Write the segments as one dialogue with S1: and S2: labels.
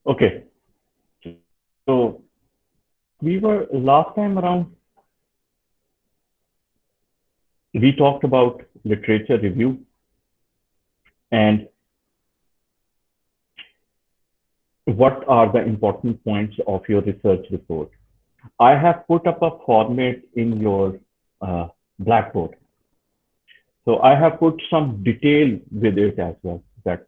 S1: Okay, so we were last time around, we talked about literature review and what are the important points of your research report. I have put up a format in your uh, Blackboard. So I have put some detail with it as well. That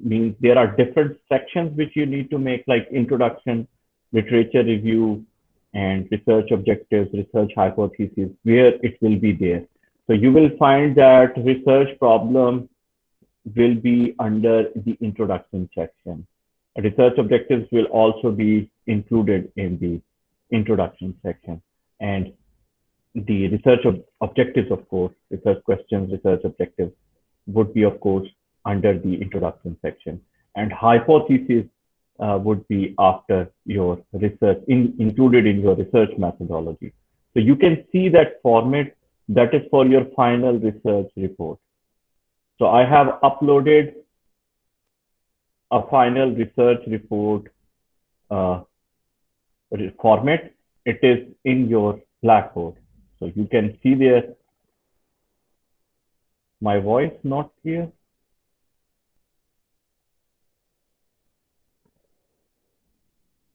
S1: means there are different sections which you need to make, like introduction, literature review, and research objectives, research hypotheses, where it will be there. So you will find that research problem will be under the introduction section. Research objectives will also be included in the introduction section. And the research objectives, of course, research questions, research objectives would be, of course, under the introduction section. And hypotheses would be after your research, included in your research methodology. So you can see that format that is for your final research report. So I have uploaded a final research report uh, format. It is in your Blackboard. So you can see there my voice not clear.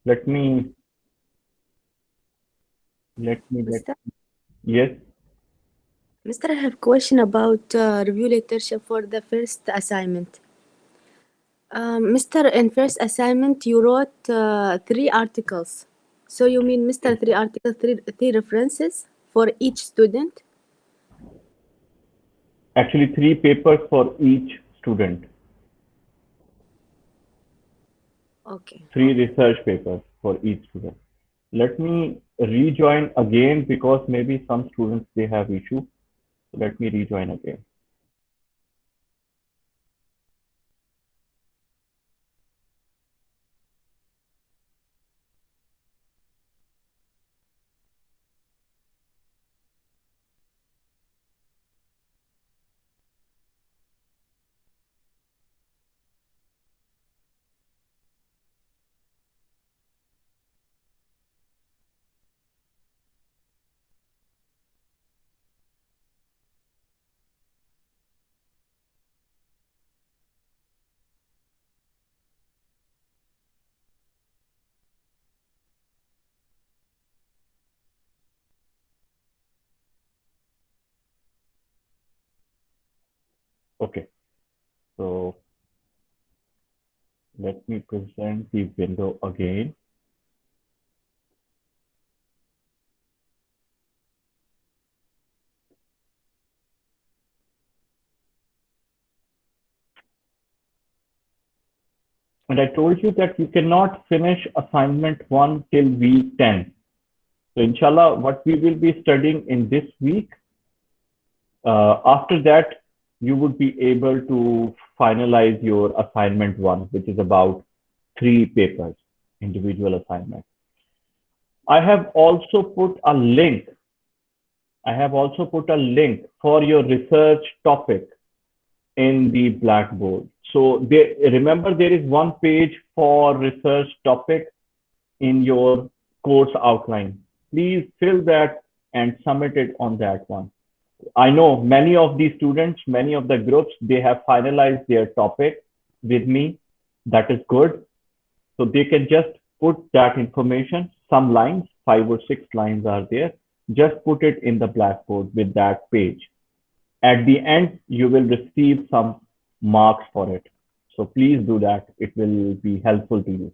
S1: Let me, let,
S2: Mr.
S1: yes,
S2: Mr. I have a question about review literature for the first assignment. Mr. In first assignment, you wrote three articles. So you mean, Mr. Three articles, three references for each student?
S1: actually 3 papers for each student,
S2: Okay,
S1: 3 research papers for each student. Let me rejoin again because maybe some students, they have issue. So let me rejoin again. Okay, so let me present the window again. And I told you that you cannot finish assignment 1 till week 10. So inshallah, what we will be studying in this week, after that, you would be able to finalize your assignment 1, which is about 3 papers, individual assignment. I have also put a link. I have also put a link for your research topic in the Blackboard. So there, remember, there is one page for research topic in your course outline. Please fill that and submit it on that one. I know many of the students, many of the groups, they have finalized their topic with me. That is good. So they can just put that information, some lines, 5 or 6 lines are there. Just put it in the Blackboard with that page. At the end, you will receive some marks for it. So please do that. It will be helpful to you.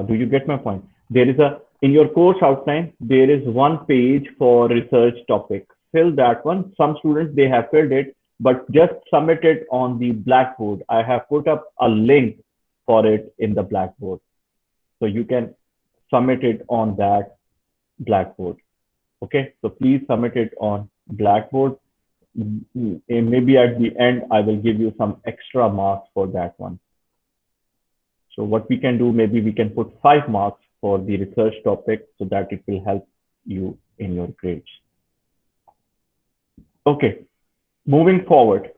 S1: Do you get my point? There is a, in your course outline, there is one page for research topic. Fill that one. Some students, they have filled it, but just submit it on the Blackboard. I have put up a link for it in the Blackboard. So you can submit it on that Blackboard. Okay, so please submit it on Blackboard. Maybe at the end, I will give you some extra marks for that one. So what we can do, maybe we can put 5 marks for the research topic so that it will help you in your grades. Okay, moving forward.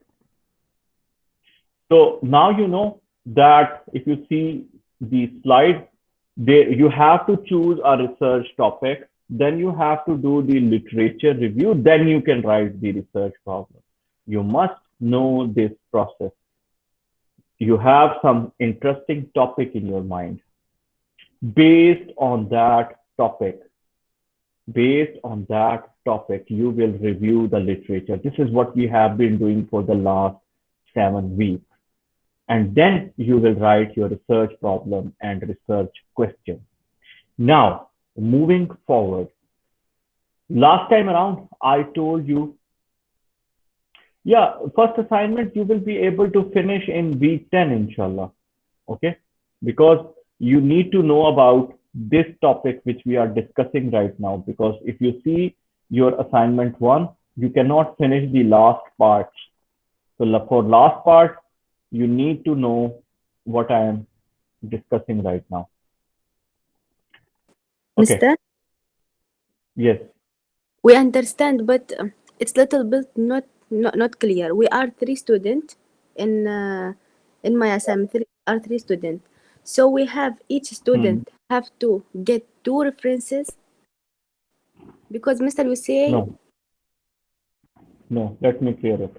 S1: So now you know that if you see the slide, you have to choose a research topic, then you have to do the literature review, then you can write the research problem. You must know this process. You have some interesting topic in your mind. Based on that topic, you will review the literature. This is what we have been doing for the last 7 weeks. And then you will write your research problem and research question. Now, moving forward, last time around, I told you, yeah, first assignment you will be able to finish in week 10, inshallah. Okay? Because you need to know about this topic which we are discussing right now. Because if you see your assignment 1, you cannot finish the last part. So for last part, you need to know what I am discussing right now. Okay.
S2: Mister,
S1: Yes.
S2: we understand, but it's little bit not clear. We are three students in my assignment. Are three students, so we have each
S1: Hmm.
S2: student have to get two references because Mister will say
S1: No. No. Let me clear it.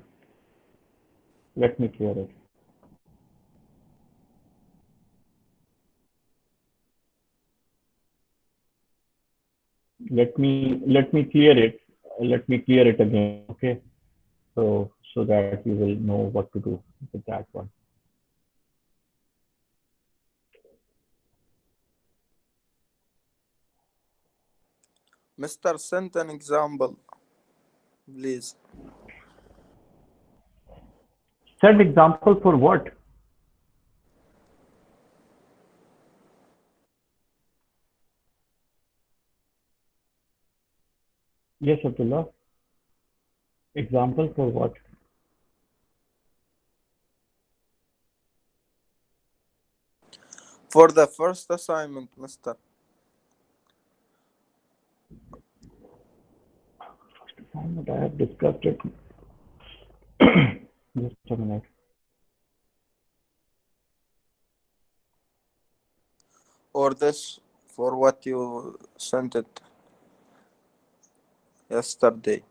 S1: Let me clear it. Let me clear it. Let me clear it again. Okay. So that you will know what to do with that one.
S3: Mr. Send an example, please.
S1: Send example for what? Yes, Abdullah. Example for what?
S3: For the first assignment, Mr.
S1: First assignment I have discussed it. Just a minute.
S3: Or this for what you sent it yesterday.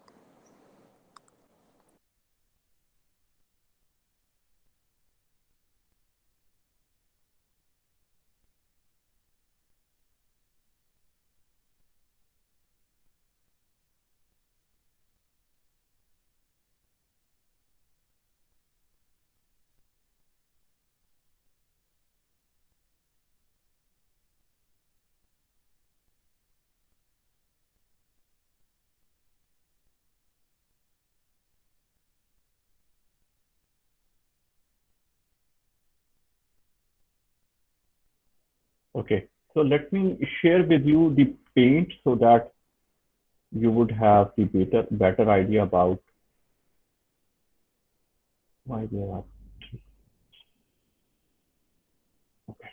S1: Okay. So let me share with you the paint so that you would have the better idea about why there are. Okay.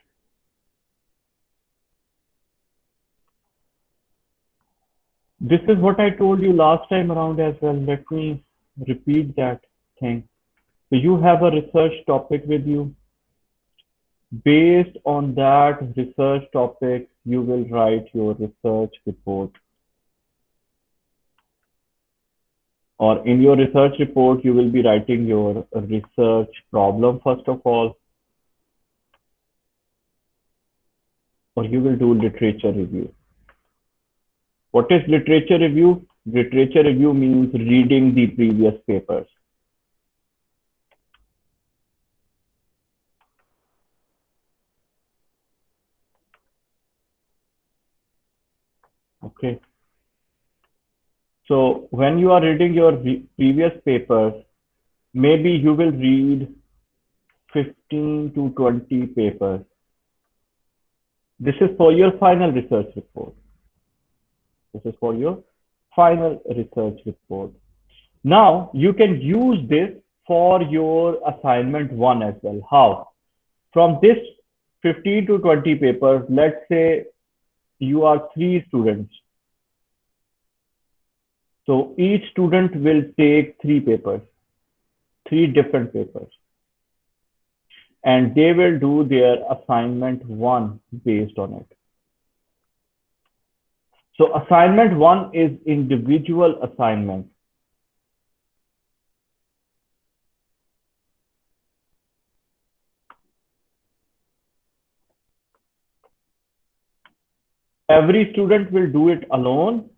S1: This is what I told you last time around as well. Let me repeat that thing. So you have a research topic with you. Based on that research topic, you will write your research report. Or in your research report, you will be writing your research problem first of all, or you will do literature review. What is literature review? Literature review means reading the previous papers. Okay. So when you are reading your previous papers, maybe you will read 15 to 20 papers. This is for your final research report. This is for your final research report. Now you can use this for your assignment 1 as well. How? From this 15 to 20 papers, let's say you are 3 students. So each student will take 3 papers, 3 different papers. and they will do their assignment 1 based on it. So assignment 1 is individual assignment. Every student will do it alone,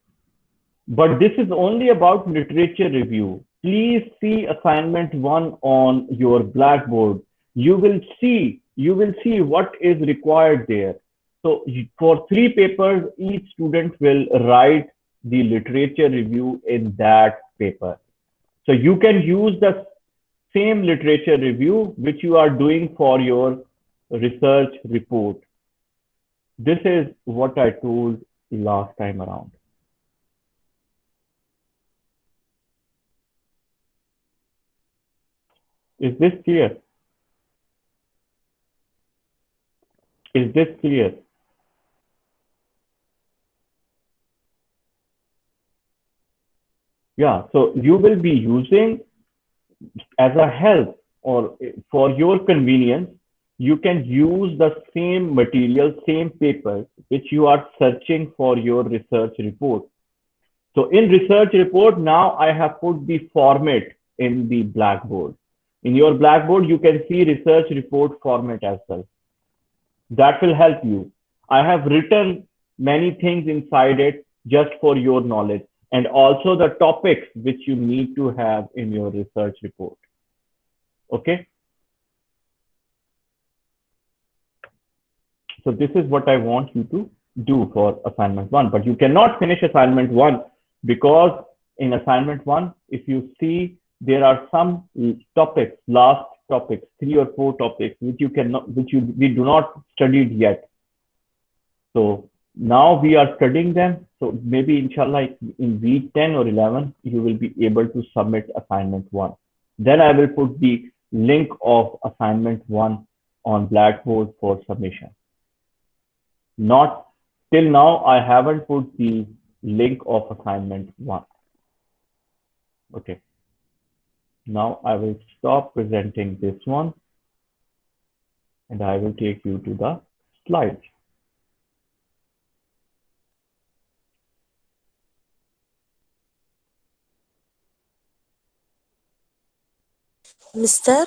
S1: but this is only about literature review. Please see assignment 1 on your Blackboard. You will see what is required there. So for 3 papers, each student will write the literature review in that paper. So you can use the same literature review which you are doing for your research report. This is what I told last time around. Is this clear? Is this clear? Yeah, so you will be using as a help or for your convenience, you can use the same material, same paper, which you are searching for your research report. So in research report, now I have put the format in the Blackboard. In your Blackboard, you can see research report format as well. That will help you. I have written many things inside it just for your knowledge, and also the topics which you need to have in your research report. Okay. So this is what I want you to do for assignment 1, but you cannot finish assignment 1 because in assignment 1, if you see, there are some topics, last topics, 3 or 4 topics, which you cannot, we do not studied yet. So now we are studying them. So maybe inshallah in week 10 or 11, you will be able to submit assignment 1. Then I will put the link of assignment 1 on Blackboard for submission. Not till now, I haven't put the link of assignment 1. Okay. Now I will stop presenting this one and I will take you to the slides.
S4: Mister,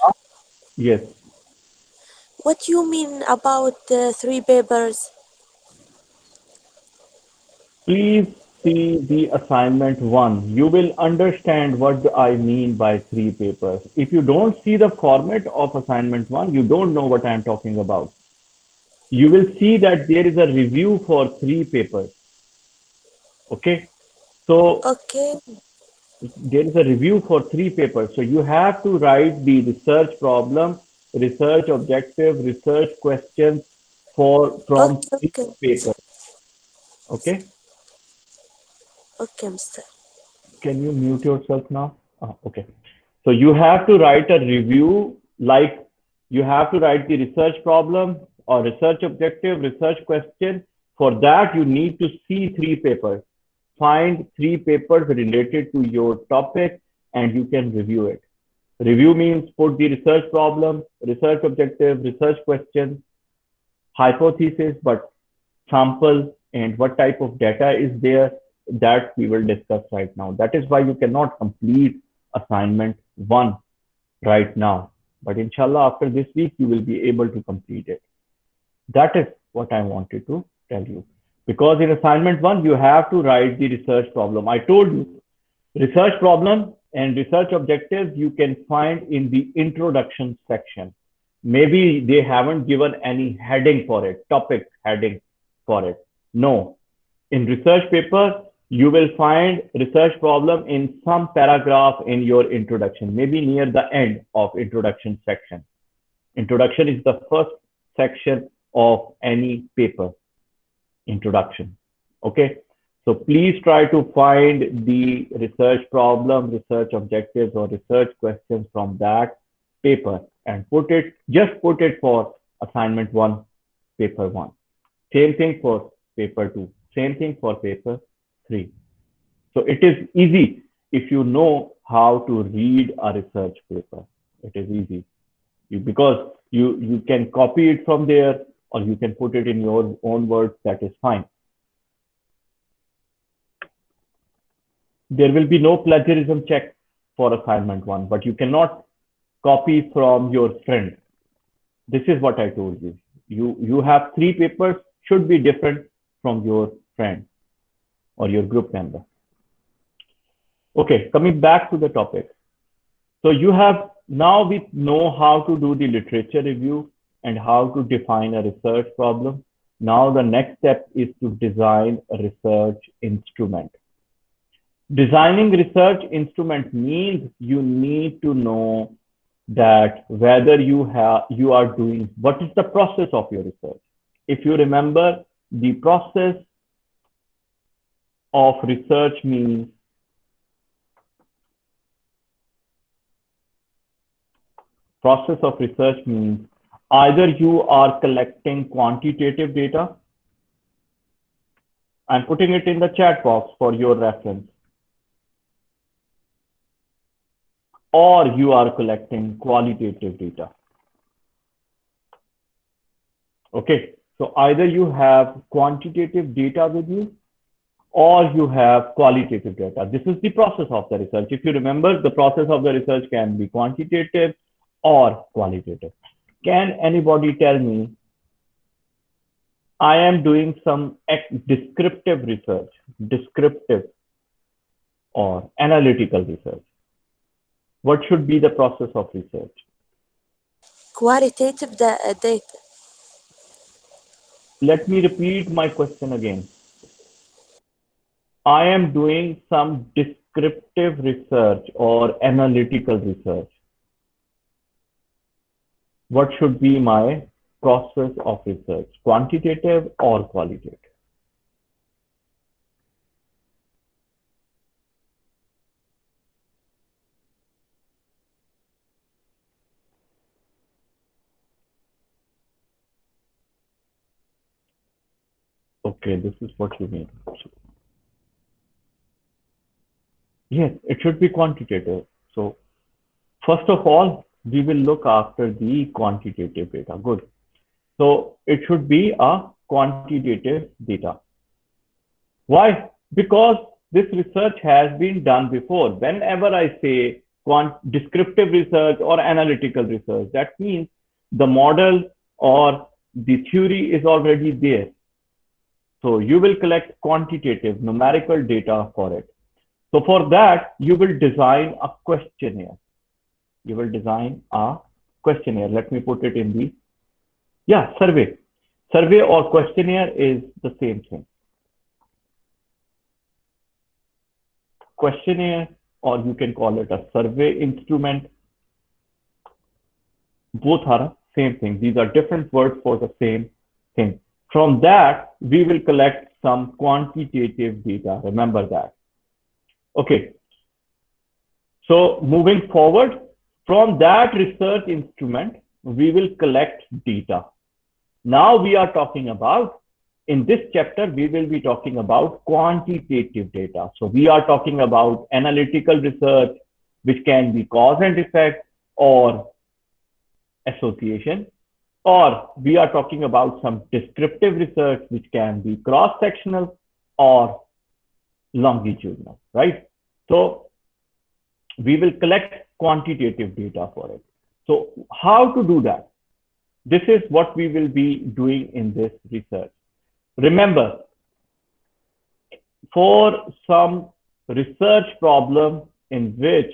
S1: Yes.
S4: what do you mean about the 3 papers?
S1: Please see the assignment 1. You will understand what I mean by 3 papers. If you don't see the format of assignment 1, you don't know what I am talking about. You will see that there is a review for 3 papers. Okay. So
S4: Okay,
S1: there is a review for 3 papers. So you have to write the research problem, research objective, research questions from 3
S4: okay,
S1: papers. Okay.
S4: okay, Mister.
S1: Can you mute yourself now? Okay. So you have to write a review, like you have to write the research problem or research objective, research question. For that, you need to see 3 papers. Find 3 papers related to your topic and you can review it. Review means put the research problem, research objective, research question, hypothesis, but sample and what type of data is there, that we will discuss right now. That is why you cannot complete assignment 1 right now. But inshallah, after this week, you will be able to complete it. That is what I wanted to tell you. Because in assignment 1, you have to write the research problem. I told you, research problem and research objectives you can find in the introduction section. Maybe they haven't given any heading for it, topic heading for it. No. In research paper, you will find research problem in some paragraph in your introduction, maybe near the end of introduction section. Introduction is the first section of any paper. Introduction. Okay. So please try to find the research problem, research objectives, or research questions from that paper and just put it for assignment 1, paper 1. Same thing for paper 2. Same thing for paper 3. So it is easy if you know how to read a research paper. It is easy because You can copy it from there, or you can put it in your own words. That is fine. There will be no plagiarism check for assignment 1, but you cannot copy from your friend. This is what I told you. You have 3 papers, should be different from your friend or your group member. Okay, coming back to the topic. So now we know how to do the literature review and how to define a research problem. Now the next step is to design a research instrument. Designing research instrument means you need to know that whether you are doing, what is the process of your research. If you remember, the process of research means either you are collecting quantitative data. I'm putting it in the chat box for your reference. Or you are collecting qualitative data. Okay, so either you have quantitative data with you or you have qualitative data. This is the process of the research. If you remember, the process of the research can be quantitative or qualitative. Can anybody tell me, I am doing some descriptive research, descriptive or analytical research. What should be the process of research?
S4: Qualitative data.
S1: Let me repeat my question again. I am doing some descriptive research or analytical research. What should be my process of research? Quantitative or qualitative? Okay, this is what you mean. Yes, it should be quantitative. So first of all, we will look after the quantitative data. Good. So it should be a quantitative data. Why? Because this research has been done before. Whenever I say descriptive research or analytical research, that means the model or the theory is already there. So you will collect quantitative numerical data for it. So for that, you will design a questionnaire. You will design a questionnaire. Let me put it in the, survey. Survey or questionnaire is the same thing. Questionnaire, or you can call it a survey instrument. Both are the same thing. These are different words for the same thing. From that, we will collect some quantitative data. Remember that. Okay. So moving forward, from that research instrument, we will collect data. Now we are talking about, in this chapter, we will be talking about quantitative data. So we are talking about analytical research, which can be cause and effect or association, or we are talking about some descriptive research, which can be cross-sectional or longitudinal, right? So we will collect quantitative data for it. So how to do that? This is what we will be doing in this research. Remember, for some research problem in which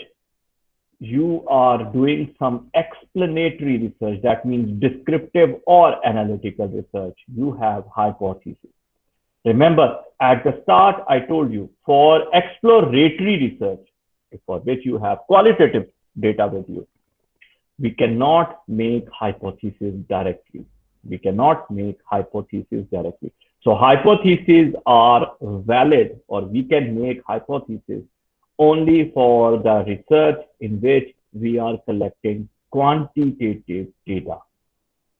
S1: you are doing some explanatory research, that means descriptive or analytical research, you have hypotheses. Remember, at the start, I told you, for exploratory research, for which you have qualitative data with you, we cannot make hypotheses directly. We cannot make hypotheses directly. So hypotheses are valid, or we can make hypotheses only for the research in which we are collecting quantitative data.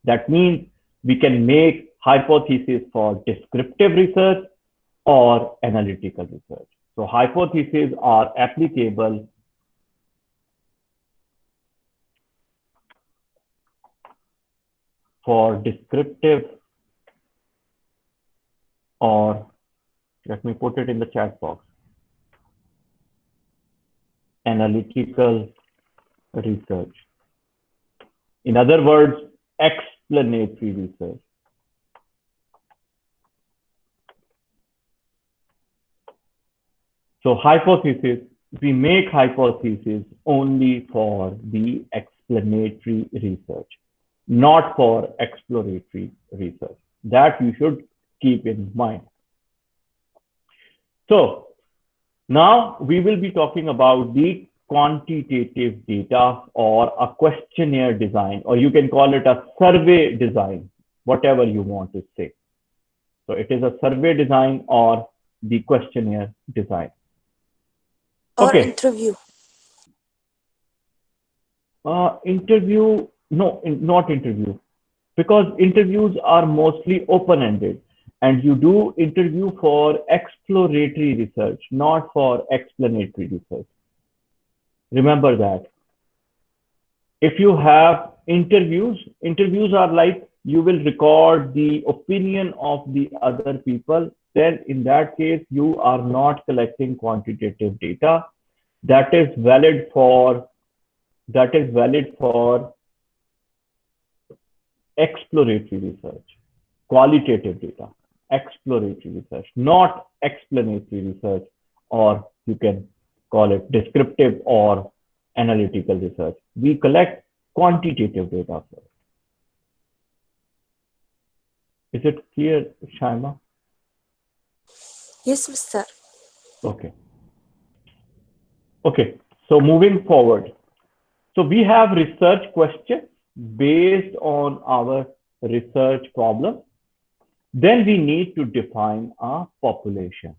S1: That means we can make hypotheses for descriptive research or analytical research. So hypotheses are applicable for descriptive, or let me put it in the chat box, analytical research. In other words, explanatory research. So hypothesis, we make hypotheses only for the explanatory research, not for exploratory research. That you should keep in mind. So now we will be talking about the quantitative data, or a questionnaire design, or you can call it a survey design, whatever you want to say. So it is a survey design or the questionnaire design.
S4: Or
S1: Okay.
S4: interview.
S1: Interview, no, not interview, because interviews are mostly open-ended, and you do interview for exploratory research, not for explanatory research. Remember that. If you have interviews are like you will record the opinion of the other people, then in that case, you are not collecting quantitative data. That is valid for exploratory research, qualitative data, exploratory research, not explanatory research, or you can call it descriptive or analytical research. We collect quantitative data first. Is it clear, Shaima?
S4: Yes, Mr.
S1: Okay. Okay. So moving forward. So we have research questions based on our research problem. Then we need to define a population.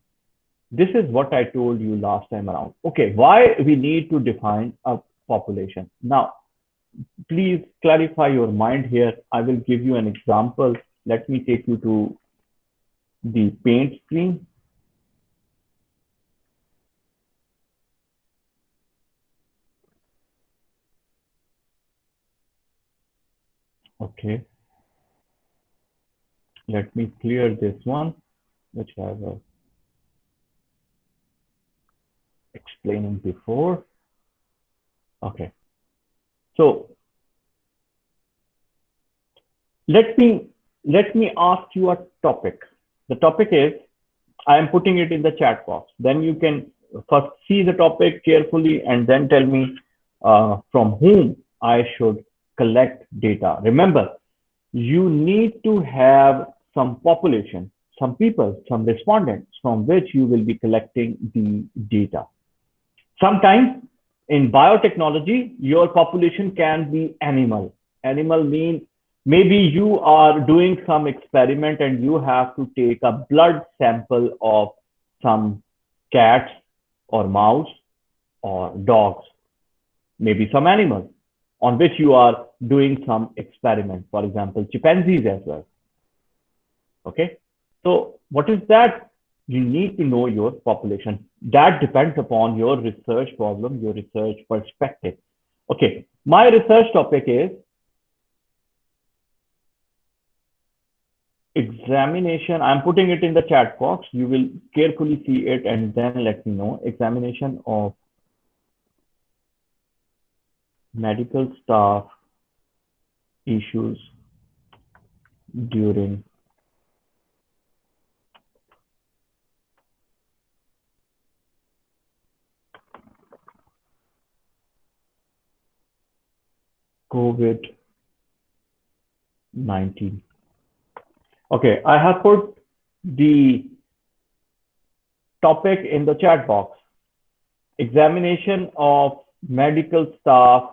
S1: This is what I told you last time around. Okay, why we need to define a population? Now, please clarify your mind here. I will give you an example. Let me take you to the paint screen. Okay. Let me clear this one, which I was explaining before. Okay. So let me ask you a topic. The topic is, I am putting it in the chat box. Then you can first see the topic carefully and then tell me from whom I should collect data. Remember, you need to have some population, some people, some respondents from which you will be collecting the data. Sometimes in biotechnology, your population can be animal. Animal means maybe you are doing some experiment and you have to take a blood sample of some cats or mouse or dogs, maybe some animals on which you are doing some experiment, for example, chimpanzees as well. Okay, so what is that? You need to know your population. That depends upon your research problem, your research perspective. Okay, my research topic is examination. I'm putting it in the chat box. You will carefully see it and then let me know. Examination of medical staff issues during COVID-19. Okay, I have put the topic in the chat box. Examination of medical staff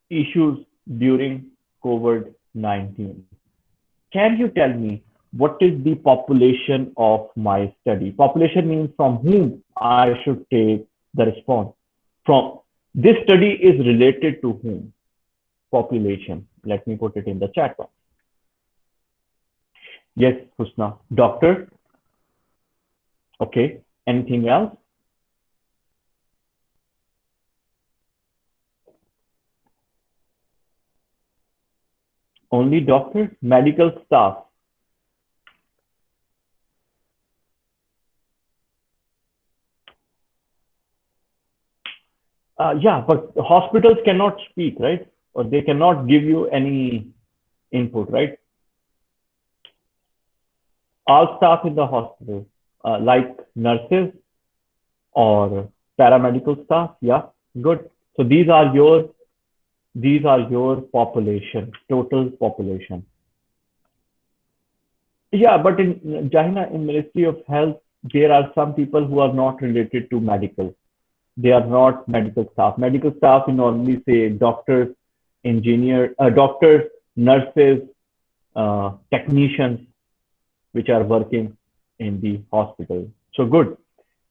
S1: issues during COVID-19. Can you tell me what is the population of my study? Population means from whom I should take the response. From this study is related to whom? Population. Let me put it in the chat box. Yes, Husna. Doctor. Okay. Anything else? Only doctors, medical staff. Yeah, but hospitals cannot speak, right? Or they cannot give you any input, right? All staff in the hospital, like nurses or paramedical staff. Yeah, good. So these are your population, total population. Yeah, but in Jahina, in Ministry of Health, there are some people who are not related to medical. They are not medical staff. Medical staff, we normally say doctors, doctors, nurses, technicians, which are working in the hospital. So good.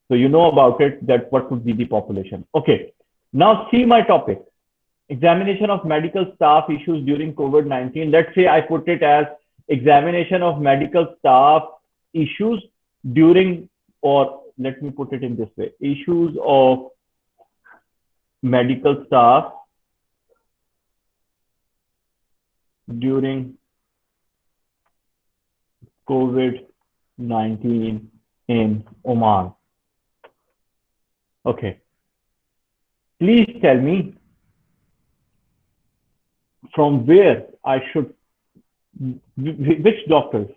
S1: So you know about it, that what would be the population. Okay. Now see my topic. Examination of medical staff issues during COVID-19. Let's say I put it as examination of medical staff issues during, or let me put it in this way, issues of medical staff during COVID-19 in Oman. Okay. Please tell me from where I should, which doctors,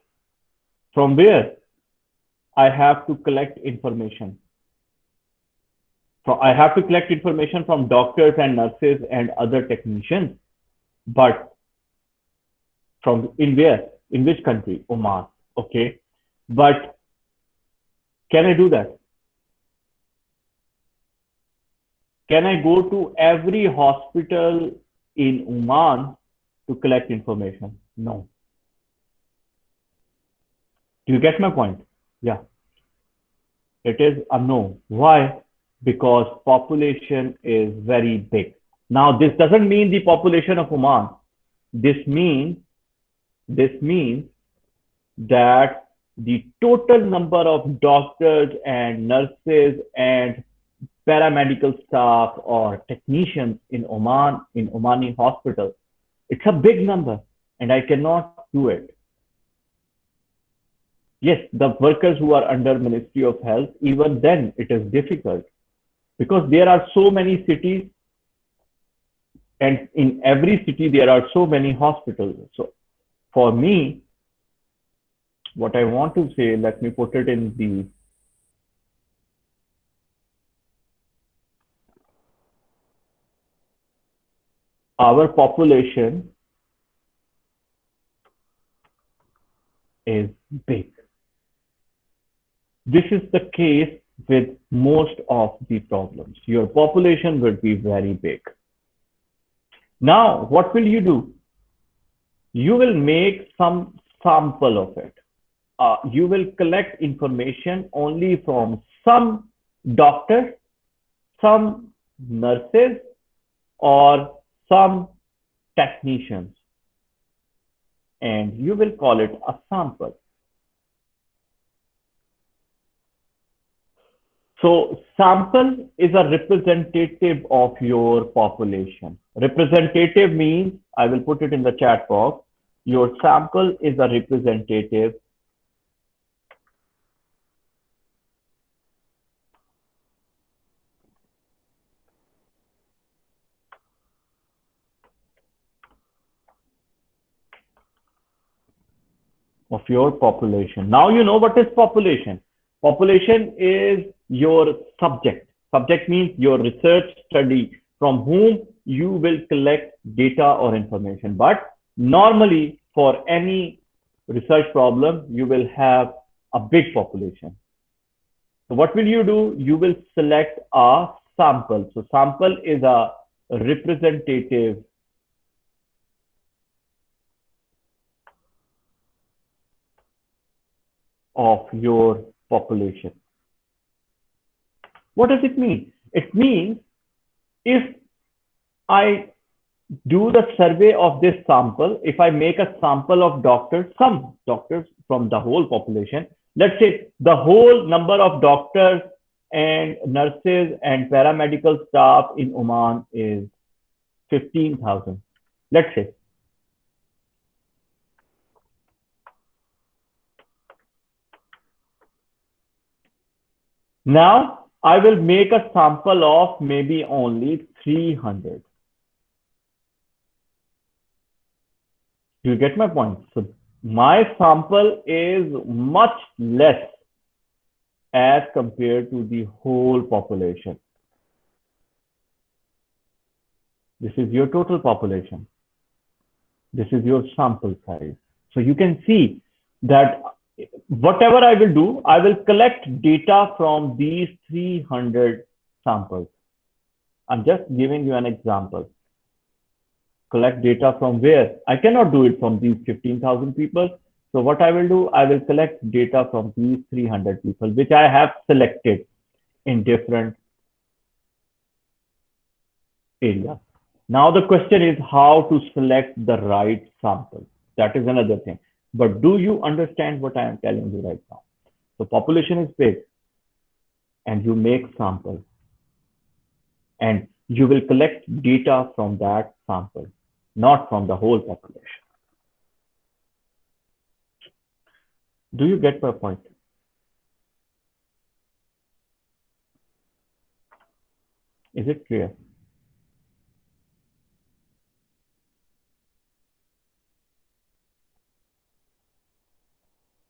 S1: from where I have to collect information. I have to collect information from doctors and nurses and other technicians, but from in where? In which country? Oman. Okay. But can I do that? Can I go to every hospital in Oman to collect information? No. Do you get my point? Yeah. It is a no. Why? Because population is very big. Now, this doesn't mean the population of Oman. This means that the total number of doctors and nurses and paramedical staff or technicians in Oman, in Omani hospital, it's a big number and I cannot do it. Yes, the workers who are under Ministry of Health, even then it is difficult because there are so many cities and in every city there are so many hospitals. So for me, what I want to say, let me put it in the our population is big. This is the case with most of the problems. Your population will be very big. Now, what will you do? You will make some sample of it. You will collect information only from some doctors, some nurses, or some technicians, and you will call it a sample. So sample is a representative of your population. Representative means, I will put it in the chat box, your sample is a representative of your population. Now you know what is population. Population is your subject. Subject means your research study from whom you will collect data or information. But normally for any research problem, you will have a big population. So what will you do? You will select a sample. So sample is a representative of your population. What does it mean? It means if I do the survey of this sample, if I make a sample of doctors, some doctors from the whole population, let's say the whole number of doctors and nurses and paramedical staff in Oman is 15,000. Let's say Now I will make a sample of maybe only 300. Do you get my point? So my sample is much less as compared to the whole population. This is your total population. This is your sample size. So you can see that whatever I will do, I will collect data from these 300 samples. I'm just giving you an example. Collect data from where? I cannot do it from these 15,000 people. So what I will do, I will collect data from these 300 people, which I have selected in different areas. Now the question is how to select the right sample. That is another thing. But do you understand what I am telling you right now? So population is big and you make samples and you will collect data from that sample, not from the whole population. Do you get my point? Is it clear?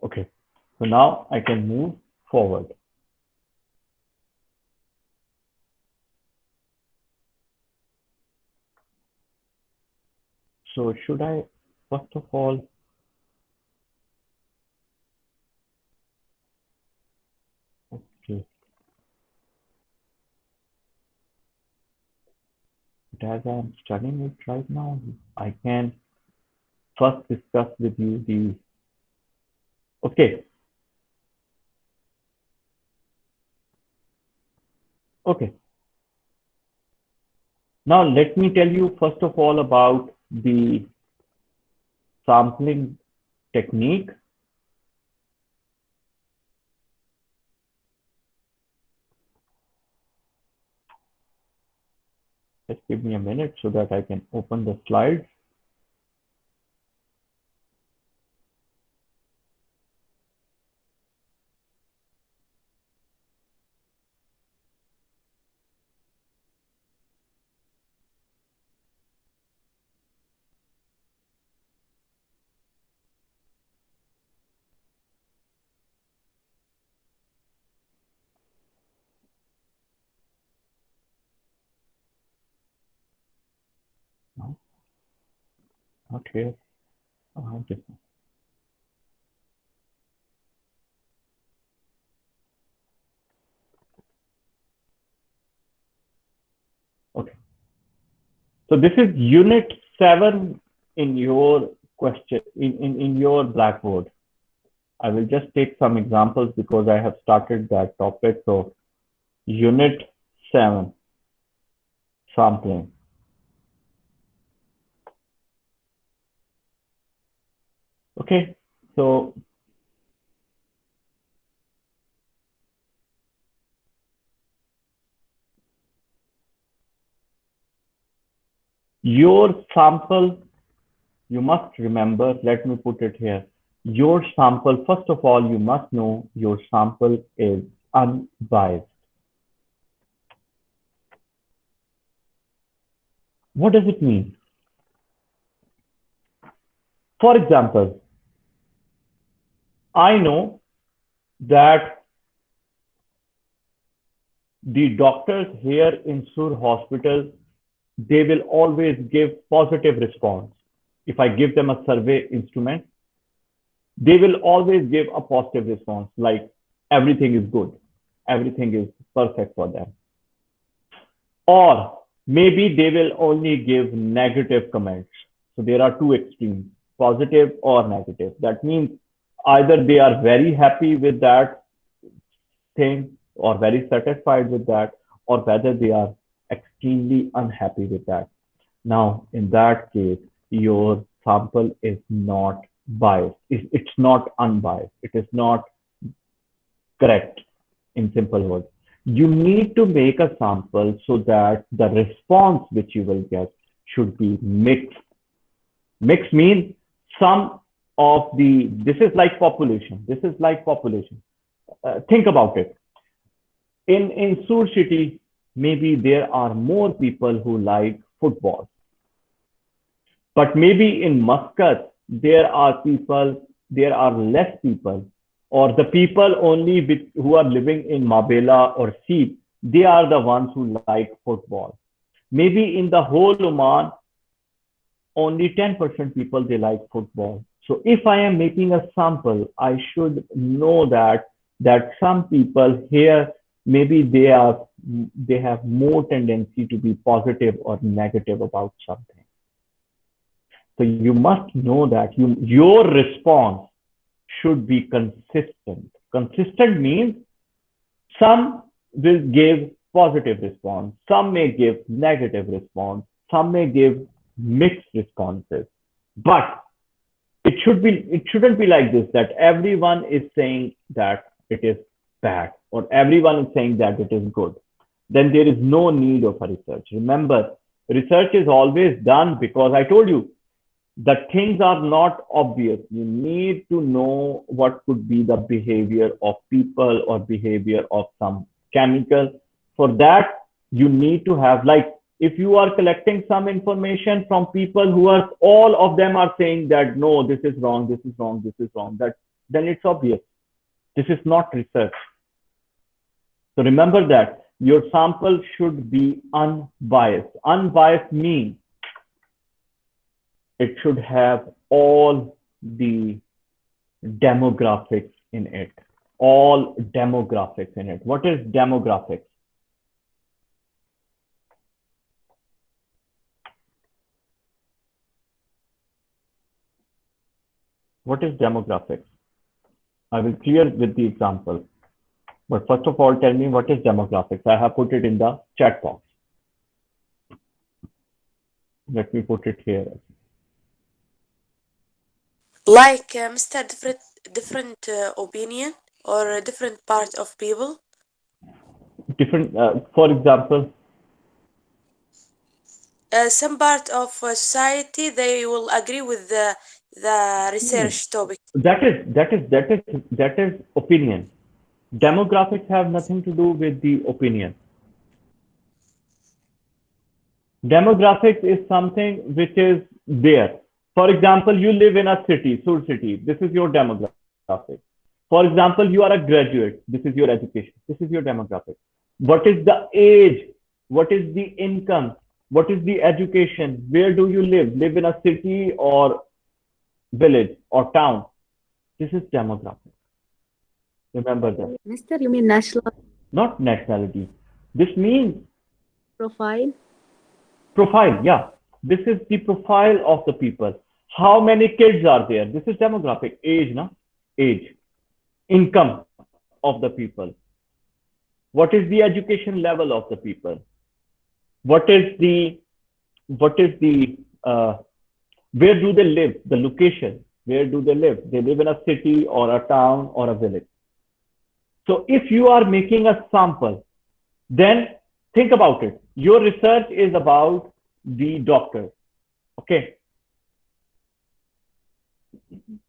S1: Okay, so now I can move forward. So should I, first of all, okay, but as I'm studying it right now, I can first discuss with you the, okay, okay. Now let me tell you first of all about the sampling technique. Just give me a minute so that I can open the slides. No, not here. This one. Okay. So this is unit 7 in your question, in your Blackboard. I will just take some examples because I have started that topic. So unit 7, sampling. Okay, so your sample, you must remember, let me put it here. Your sample, first of all, you must know your sample is unbiased. What does it mean? For example, I know that the doctors here in Sur Hospital, they will always give positive response. If I give them a survey instrument, they will always give a positive response, like everything is good, everything is perfect for them. Or maybe they will only give negative comments. So there are two extremes, positive or negative. That means either they are very happy with that thing or very satisfied with that, or whether they are extremely unhappy with that. Now, in that case, your sample is not biased. It's not unbiased. It is not correct, in simple words. You need to make a sample so that the response which you will get should be mixed. Mixed means some of the, this is like population. This is like population. Think about it. In Sur City, maybe there are more people who like football. But maybe in Muscat, there are less people, or the people only who are living in Mabela or Sib, they are the ones who like football. Maybe in the whole Oman, only 10% people they like football. So if I am making a sample, I should know that some people here maybe they have more tendency to be positive or negative about something. So you must know that your response should be consistent. Consistent means some will give positive response, some may give negative response, some may give mixed responses. But it shouldn't be like this that everyone is saying that it is bad or everyone is saying that it is good. Then there is no need of a research. Remember, research is always done because I told you that things are not obvious. You need to know what could be the behavior of people or behavior of some chemical. For that, you need to have, like, if you are collecting some information from people who are, all of them are saying that, no, this is wrong, this is wrong, this is wrong, then it's obvious. This is not research. So remember that your sample should be unbiased. Unbiased means it should have all the demographics in it. All demographics in it. What is demographics? What is demographics? I will clear with the example. But first of all, tell me what is demographics. I have put it in the chat box. Let me put it here.
S4: Like Mr. different opinion or a different part of people.
S1: Different, for example.
S4: Some part of society they will agree with the research topic.
S1: That is opinion. Demographics have nothing to do with the opinion. Demographics is something which is there. For example, you live in a city, Sur city. This is your demographic. For example, you are a graduate. This is your education. This is your demographic. What is the age? What is the income? What is the education? Where do you live? Live in a city or village or town? This is demographic. Remember that.
S2: Mister, you mean national
S1: Not nationality. This means
S2: profile?
S1: profile. Yeah. This is the profile of the people. How many kids are there? This is demographic. Age, no? Age. Income of the people. What is the education level of the people? What is the where do they live? The location. Where do they live? They live in a city or a town or a village. So if you are making a sample, then think about it. Your research is about the doctor. Okay.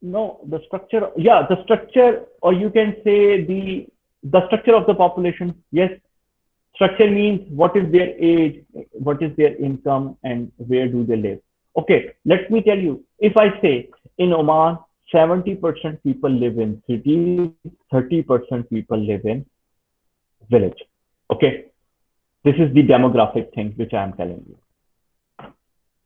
S1: No, the structure, yeah, the structure, or you can say the structure of the population. Yes. Structure means what is their age, what is their income, and where do they live. Okay, let me tell you, if I say in Oman, 70% people live in cities, 30% people live in village. Okay, this is the demographic thing which I am telling you.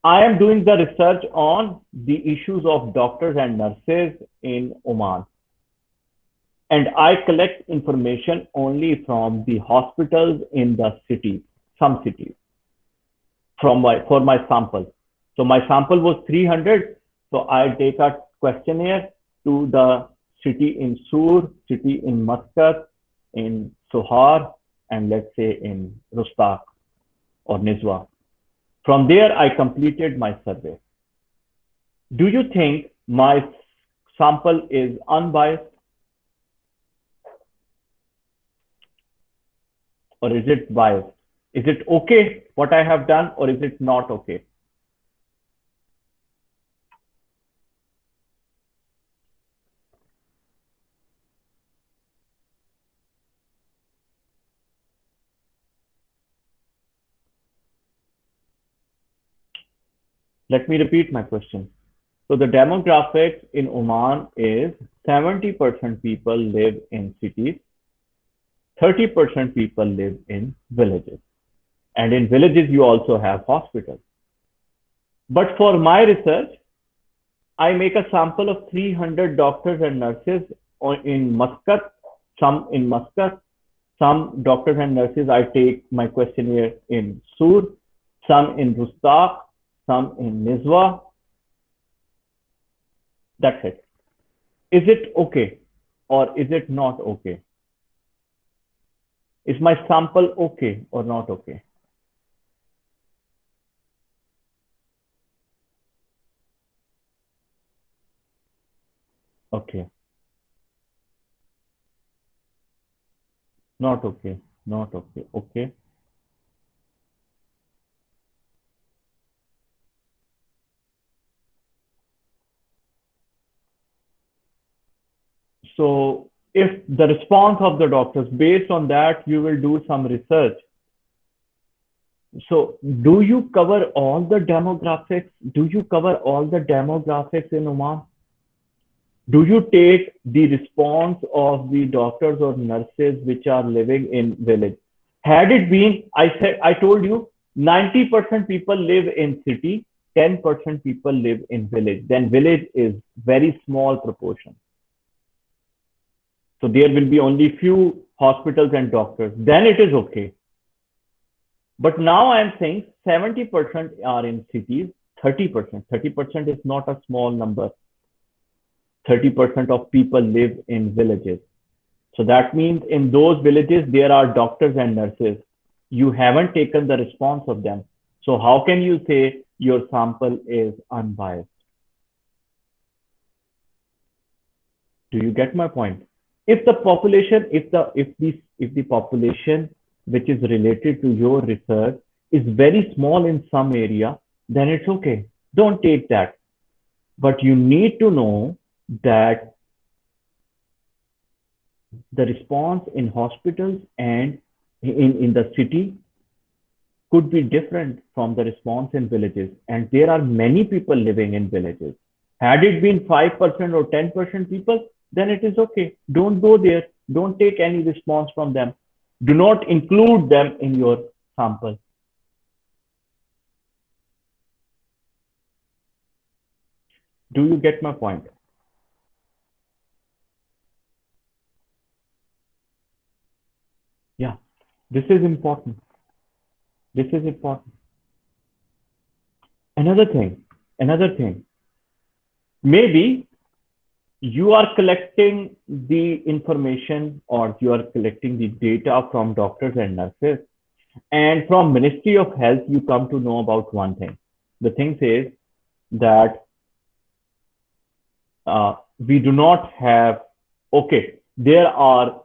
S1: I am doing the research on the issues of doctors and nurses in Oman. And I collect information only from the hospitals in the cities, some cities, for my sample. So my sample was 300. So I take a questionnaire to the city in Sur, city in Muscat, in Sohar, and let's say in Rustak or Nizwa. From there, I completed my survey. Do you think my sample is unbiased? Or is it biased? Is it okay what I have done, or is it not okay? Let me repeat my question. So the demographics in Oman is 70% people live in cities, 30% people live in villages. And in villages, you also have hospitals. But for my research, I make a sample of 300 doctors and nurses in Muscat, some in Muscat, some doctors and nurses I take my questionnaire in Sur, some in Rustaq, some in Nizwa. That's it. Is it okay or is it not okay? Is my sample okay or not okay? Okay, not okay, not okay, okay. So if the response of the doctors, based on that, you will do some research. So do you cover all the demographics? Do you cover all the demographics in Oman? Do you take the response of the doctors or nurses which are living in village? Had it been, I told you, 90% people live in city, 10% people live in village. Then village is very small proportion. So there will be only few hospitals and doctors. Then it is okay. But now I'm saying 70% are in cities, 30%. 30% is not a small number. 30% of people live in villages. So that means in those villages, there are doctors and nurses. You haven't taken the response of them. So how can you say your sample is unbiased? Do you get my point? If the population, if the population which is related to your research is very small in some area, then it's okay. Don't take that. But you need to know that the response in hospitals and in the city could be different from the response in villages. And there are many people living in villages. Had it been 5% or 10% people, then it is okay. Don't go there. Don't take any response from them. Do not include them in your sample. Do you get my point? Yeah, this is important. This is important. Another thing, maybe you are collecting the information or you are collecting the data from doctors and nurses, and from Ministry of Health, you come to know about one thing. The thing says that we do not have, okay, there are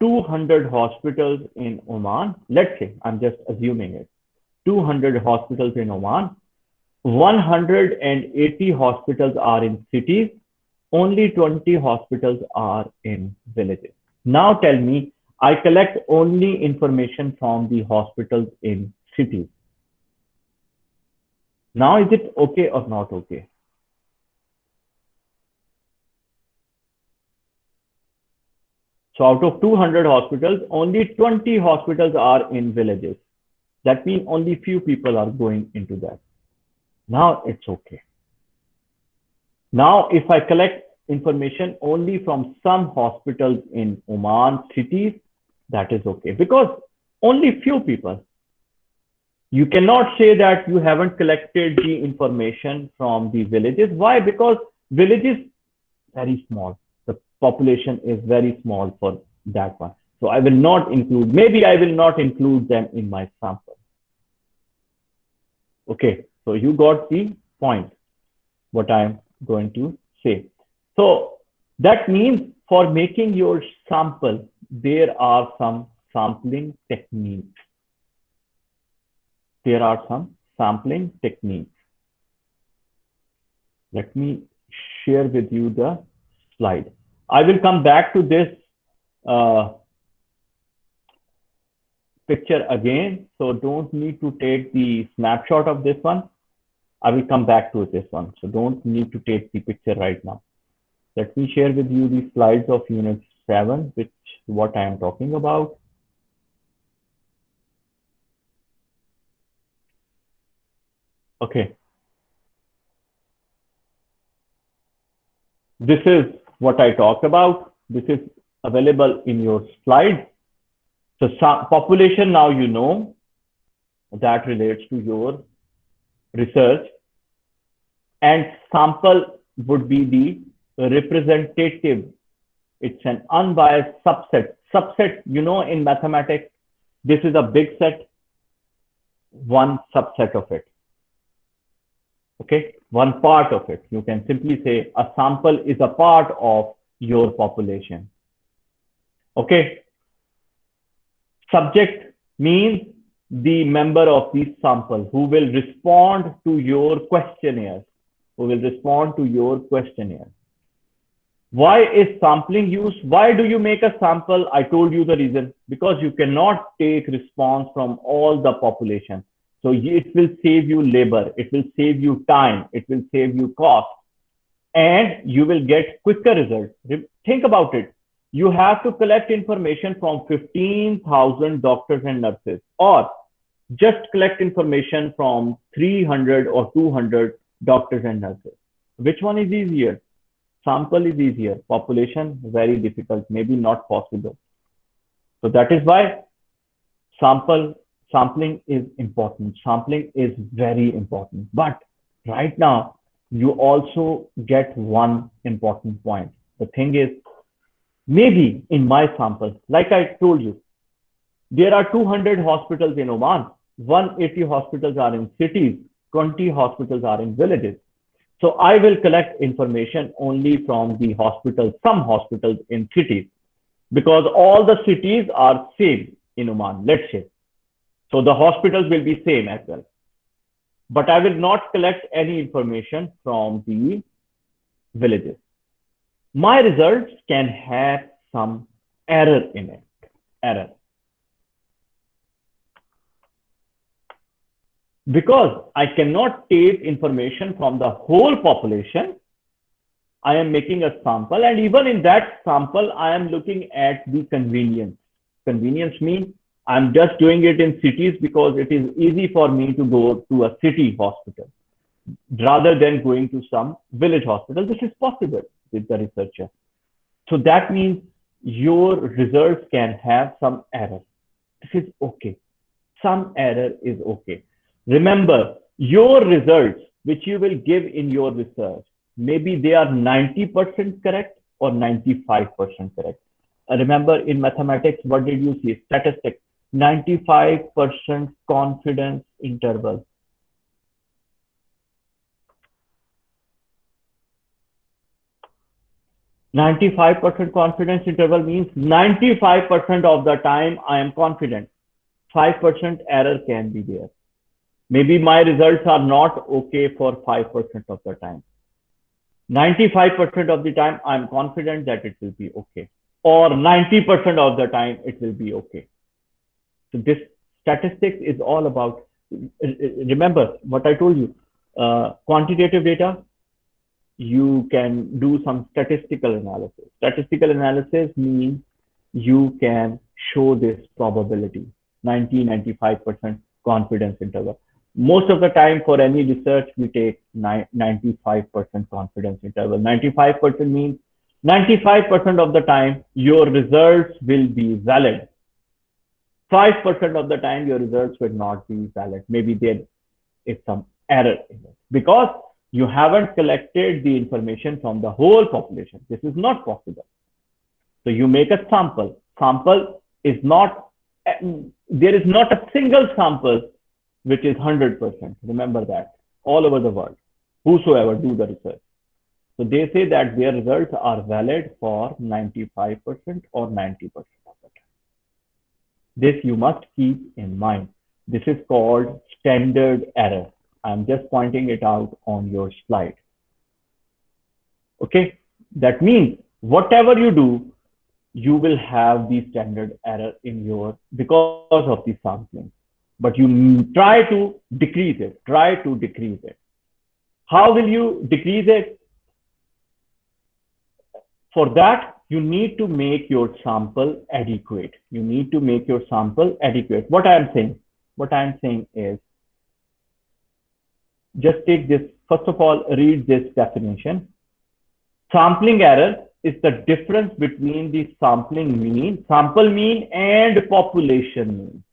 S1: 200 hospitals in Oman. Let's say, I'm just assuming it, 200 hospitals in Oman, 180 hospitals are in cities, only 20 hospitals are in villages. Now tell me, I collect only information from the hospitals in cities. Now is it okay or not okay? So out of 200 hospitals, only 20 hospitals are in villages. That means only few people are going into that. Now it's okay. Now, if I collect information only from some hospitals in Oman cities, that is okay, because only few people. You cannot say that you haven't collected the information from the villages. Why? Because villages very small. The population is very small for that one. So I will not include, maybe I will not include them in my sample. Okay, so you got the point, what I'm going to say. So that means for making your sample, there are some sampling techniques. There are some sampling techniques. Let me share with you the slide. I will come back to this picture again. So don't need to take the snapshot of this one. I will come back to this one. So don't need to take the picture right now. Let me share with you the slides of Unit 7, which what I am talking about. Okay. This is what I talked about. This is available in your slide. So population, now you know, that relates to your research, and sample would be the representative. It's an unbiased subset. Subset, you know, in mathematics, this is a big set, one subset of it. Okay, one part of it. You can simply say a sample is a part of your population. Okay, subject means the member of the sample who will respond to your questionnaire, Why is sampling used? Why do you make a sample? I told you the reason, because you cannot take response from all the population. So it will save you labor, it will save you time, it will save you cost, and you will get quicker results. Think about it. You have to collect information from 15,000 doctors and nurses, or just collect information from 300 or 200 doctors and nurses. Which one is easier? Sample is easier. Population, very difficult, maybe not possible. So that is why sampling is important. Sampling is very important. But right now, you also get one important point. The thing is, maybe in my sample, like I told you, there are 200 hospitals in Oman. 180 hospitals are in cities. 20 hospitals are in villages. So I will collect information only from the hospitals, some hospitals in cities, because all the cities are same in Oman, let's say. So the hospitals will be same as well. But I will not collect any information from the villages. My results can have some error in it, Because I cannot take information from the whole population, I am making a sample, and even in that sample, I am looking at the convenience. Convenience means I'm just doing it in cities because it is easy for me to go to a city hospital rather than going to some village hospital. This is possible with the researcher. So that means your results can have some error. This is okay. Some error is okay. Remember, your results, which you will give in your research, maybe they are 90% correct or 95% correct. Remember, in mathematics, what did you see? Statistics, 95% confidence interval. %95 confidence interval means 95% of the time I am confident. 5% error can be there. Maybe my results are not okay for 5% of the time. 95% of the time, I'm confident that it will be okay. Or 90% of the time, it will be okay. So this statistics is all about, remember what I told you, quantitative data, you can do some statistical analysis. Statistical analysis means you can show this probability, 90-95% confidence interval. Most of the time for any research, we take 95% confidence interval. 95% means 95% of the time your results will be valid. 5% of the time your results will not be valid. Maybe there is some error in it because you haven't collected the information from the whole population. This is not possible. So you make a sample. Sample is not, there is not a single sample which is 100%. Remember that, all over the world, whosoever do the research. So they say that their results are valid for 95% or 90% of the time. This you must keep in mind. This is called standard error. I'm just pointing it out on your slide. Okay, that means whatever you do, you will have the standard error in your, because of the sampling. But you try to decrease it, How will you decrease it? For that, you need to make your sample adequate. You need to make your sample adequate. What I am saying is, just take this, first of all, read this definition. Sampling error is the difference between the sample mean and population mean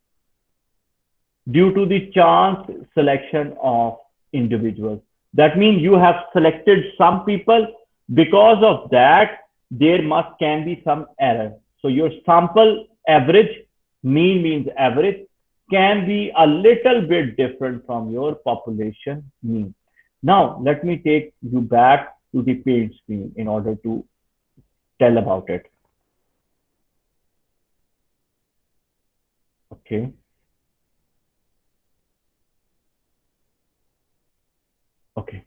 S1: due to the chance selection of individuals. That means you have selected some people. Because of that, there can be some error. So your sample average, mean means average, can be a little bit different from your population mean. Now, let me take you back to the paid screen in order to tell about it. Okay. Okay.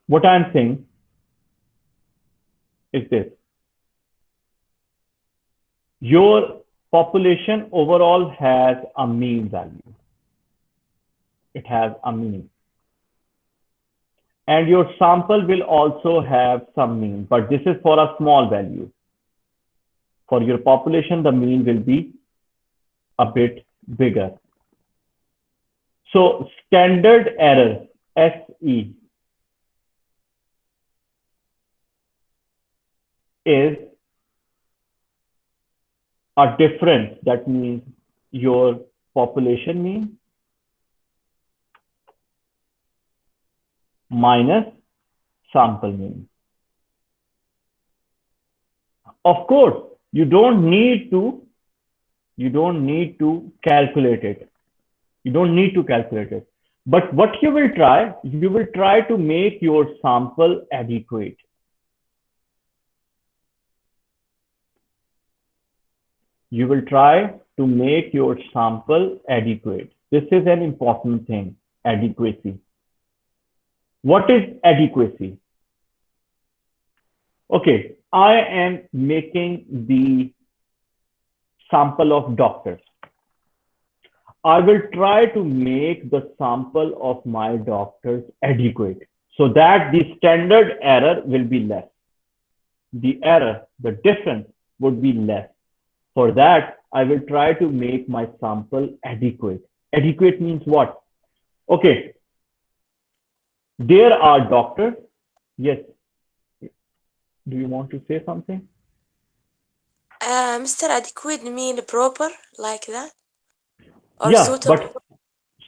S1: What I'm saying is this. Your population overall has a mean value. It has a mean. And your sample will also have some mean, but this is for a small value. For your population, the mean will be a bit bigger. So standard error, SE, is a difference. That means your population mean minus sample mean. Of course, you don't need to calculate it. You don't need to calculate it. But what you will try to make your sample adequate. You will try to make your sample adequate. This is an important thing, adequacy. What is adequacy? Okay, I am making the sample of doctors. I will try to make the sample of my doctors adequate so that the standard error will be less. The error, the difference would be less. For that, I will try to make my sample adequate. Adequate means what? Okay, there are doctors. Yes. Do you want to say something?
S4: Mr. Adequate mean proper, like that? Or
S1: Yeah,
S4: suitable?
S1: but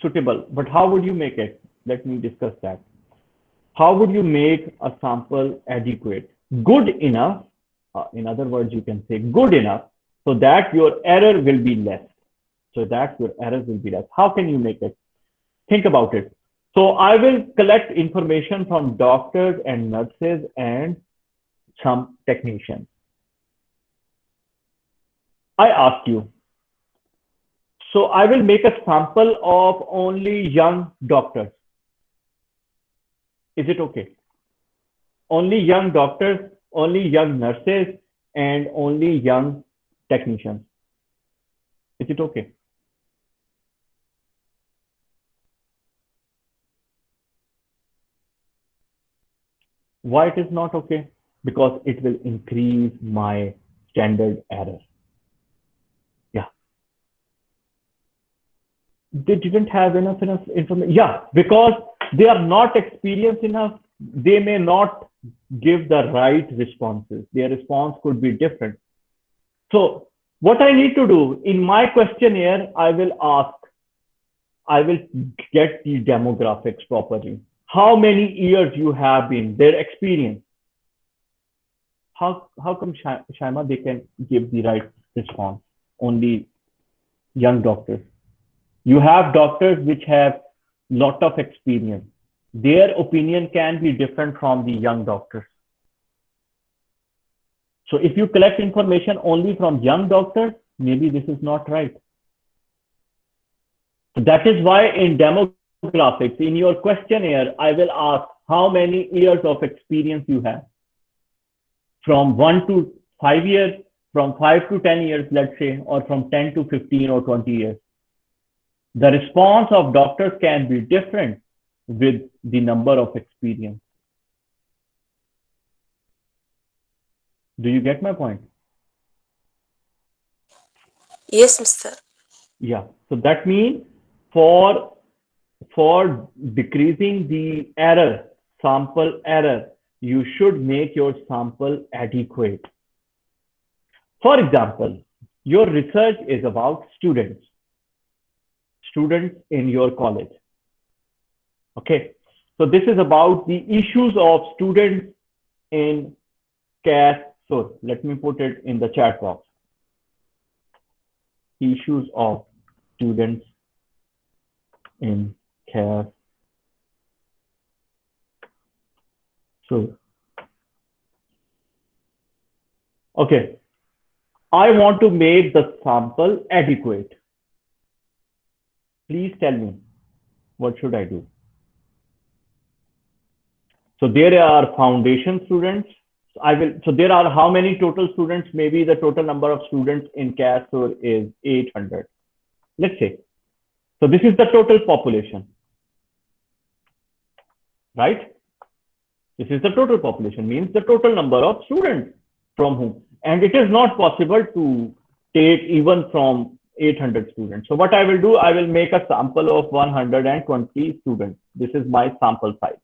S1: suitable. But how would you make it? Let me discuss that. How would you make a sample adequate? Good enough, in other words, you can say good enough, so that your error will be less. How can you make it? Think about it. So I will collect information from doctors and nurses and some technicians. I ask you. So I will make a sample of only young doctors. Is it okay? Only young doctors, only young nurses, and only young technicians. Is it okay? Why it is not okay? Because it will increase my standard error. Yeah. They didn't have enough information. Yeah, because they are not experienced enough. They may not give the right responses. Their response could be different. So what I need to do in my questionnaire, I will get the demographics properly. How many years you have been, their experience. How come, Shaima, they can give the right response? Only young doctors. You have doctors which have lot of experience. Their opinion can be different from the young doctors. So if you collect information only from young doctors, maybe this is not right. So that is why in demographics, in your questionnaire, I will ask how many years of experience you have. From 1 to 5 years, from 5 to 10 years, let's say, or from 10 to 15 or 20 years. The response of doctors can be different with the number of experience. Do you get my point?
S4: Yes, Mr.
S1: Yeah. So that means for decreasing the error, sample error, you should make your sample adequate. For example, your research is about students in your college. Okay. So this is about the issues of students in CAS. So let me put it in the chat box. Issues of students in CAS. So, okay. I want to make the sample adequate. Please tell me, what should I do? So there are foundation students. So there are how many total students? Maybe the total number of students in CASUR is 800. Let's say. So this is the total population, right? This is the total population, means the total number of students from whom. And it is not possible to take even from 800 students. So what I will do, I will make a sample of 120 students. This is my sample size.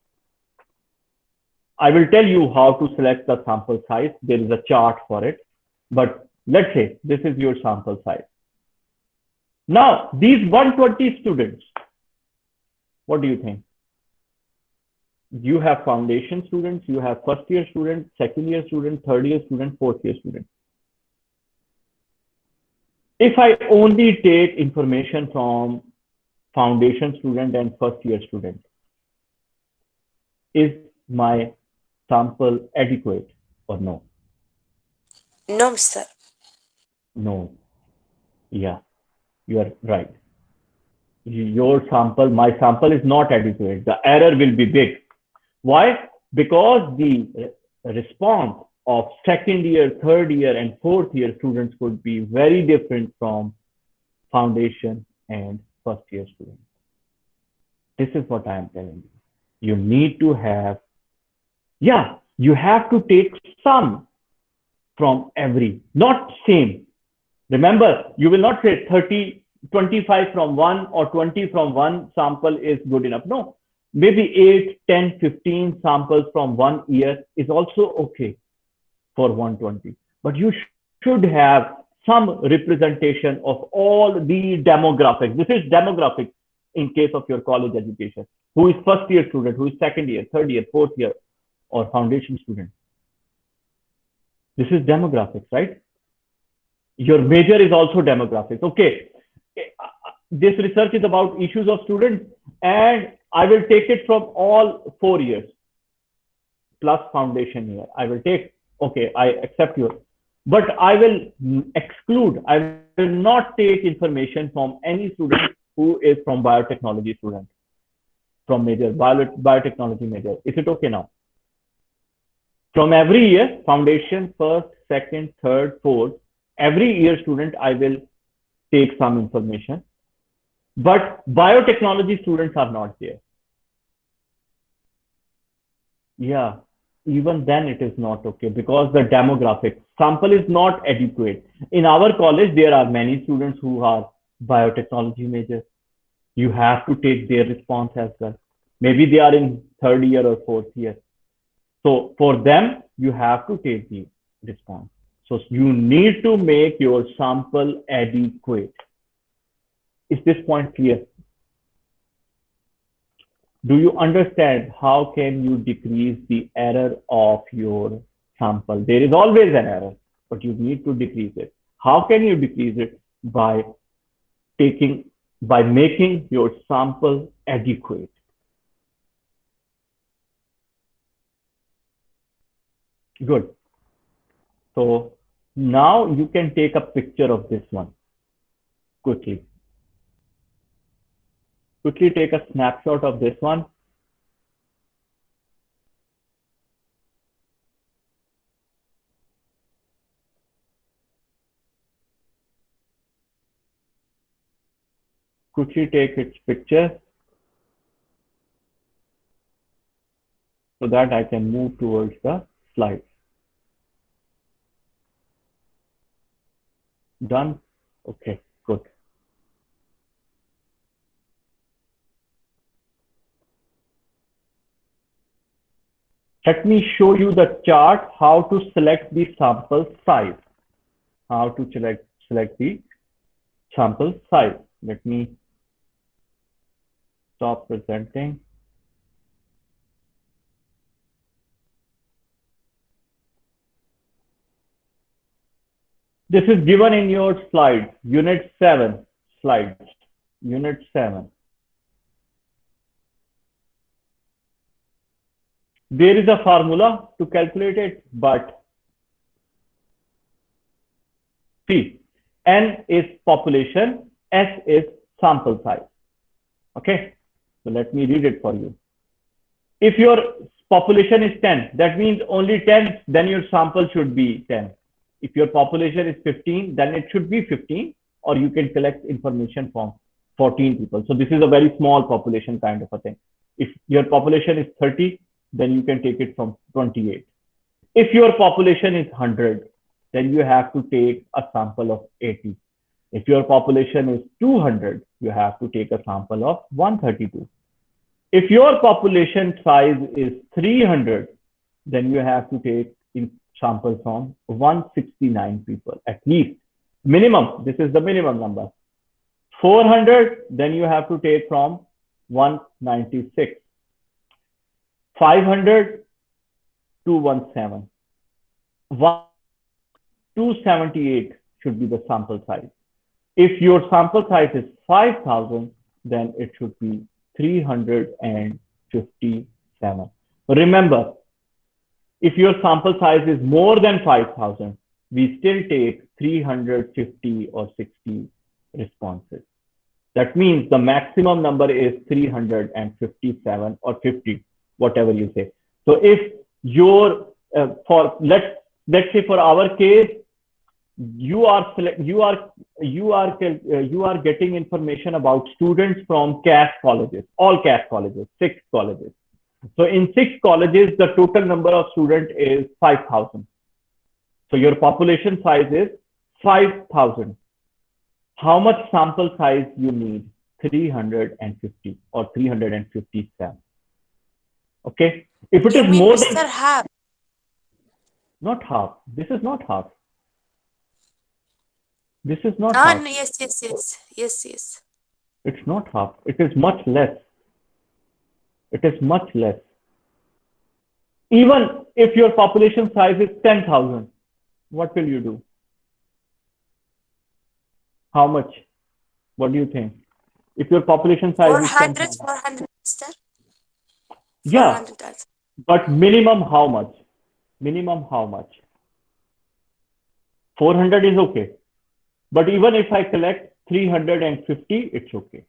S1: I will tell you how to select the sample size. There is a chart for it. But let's say this is your sample size. Now, these 120 students, what do you think? You have foundation students, you have first year students, second year students, third year students, fourth year students. If I only take information from foundation student and first year student, is my sample adequate or no?
S4: No, Mr.
S1: No. Yeah, you are right. Your sample, my sample is not adequate. The error will be big. Why? Because the response of second year, third year, and fourth year students could be very different from foundation and first year students. This is what I am telling you. You need to have, yeah, you have to take some from every, not same. Remember, you will not say 30, 25 from one or 20 from one sample is good enough. No, maybe 8, 10, 15 samples from 1 year is also okay for 120. But you should have some representation of all the demographics. This is demographics in case of your college education. Who is first year student, who is second year, third year, fourth year, or foundation student. This is demographics, right? Your major is also demographics. Okay, this research is about issues of students, and I will take it from all 4 years plus foundation year. I will take, okay, I accept your, but I will exclude, I will not take information from any student who is from biotechnology student, from major, biotechnology major. Is it okay now? From every year, foundation, first, second, third, fourth, every year student, I will take some information. But biotechnology students are not there. Yeah, even then it is not okay because the demographic sample is not adequate. In our college, there are many students who are biotechnology majors. You have to take their response as well. Maybe they are in third year or fourth year. So for them, you have to take the response. So you need to make your sample adequate. Is this point clear? Do you understand how can you decrease the error of your sample? There is always an error, but you need to decrease it. How can you decrease it? By making your sample adequate. Good. So now you can take a picture of this one quickly. Quickly take a snapshot of this one. Quickly take its picture so that I can move towards the slides. Done? Okay, good. Let me show you the chart, how to select the sample size. How to select the sample size. Let me stop presenting. This is given in your slide, Unit 7 slides. Unit 7. There is a formula to calculate it, but see, N is population, S is sample size. Okay, so let me read it for you. If your population is 10, that means only 10, then your sample should be 10. If your population is 15, then it should be 15, or you can collect information from 14 people. So this is a very small population kind of a thing. If your population is 30, then you can take it from 28. If your population is 100, then you have to take a sample of 80. If your population is 200, you have to take a sample of 132. If your population size is 300, then you have to take in sample from 169 people, at least. Minimum, this is the minimum number. 400, then you have to take from 196. 500, 217. 278 should be the sample size. If your sample size is 5,000, then it should be 357. Remember, if your sample size is more than 5,000, we still take 350 or 60 responses. That means the maximum number is 357 or 50, whatever you say. So if your, let's say for our case, you are getting information about students from caste colleges, all caste colleges, 6 colleges. So in 6 colleges, the total number of students is 5,000. So your population size is 5,000. How much sample size you need? 350 or 357. Okay. If it
S4: You
S1: is
S4: mean
S1: more
S4: Mr.
S1: than
S4: Half?
S1: not half, this is not half. This is not
S4: Ah,
S1: half.
S4: no, yes.
S1: It's not half. It is much less. It is much less. Even if your population size is 10,000, what will you do? How much? What do you think? If your population size is
S4: 400,
S1: 10,000.
S4: 400, Mr.
S1: Yeah,
S4: 400.
S1: but minimum how much? Minimum how much? 400 is okay. But even if I collect 350, it's okay.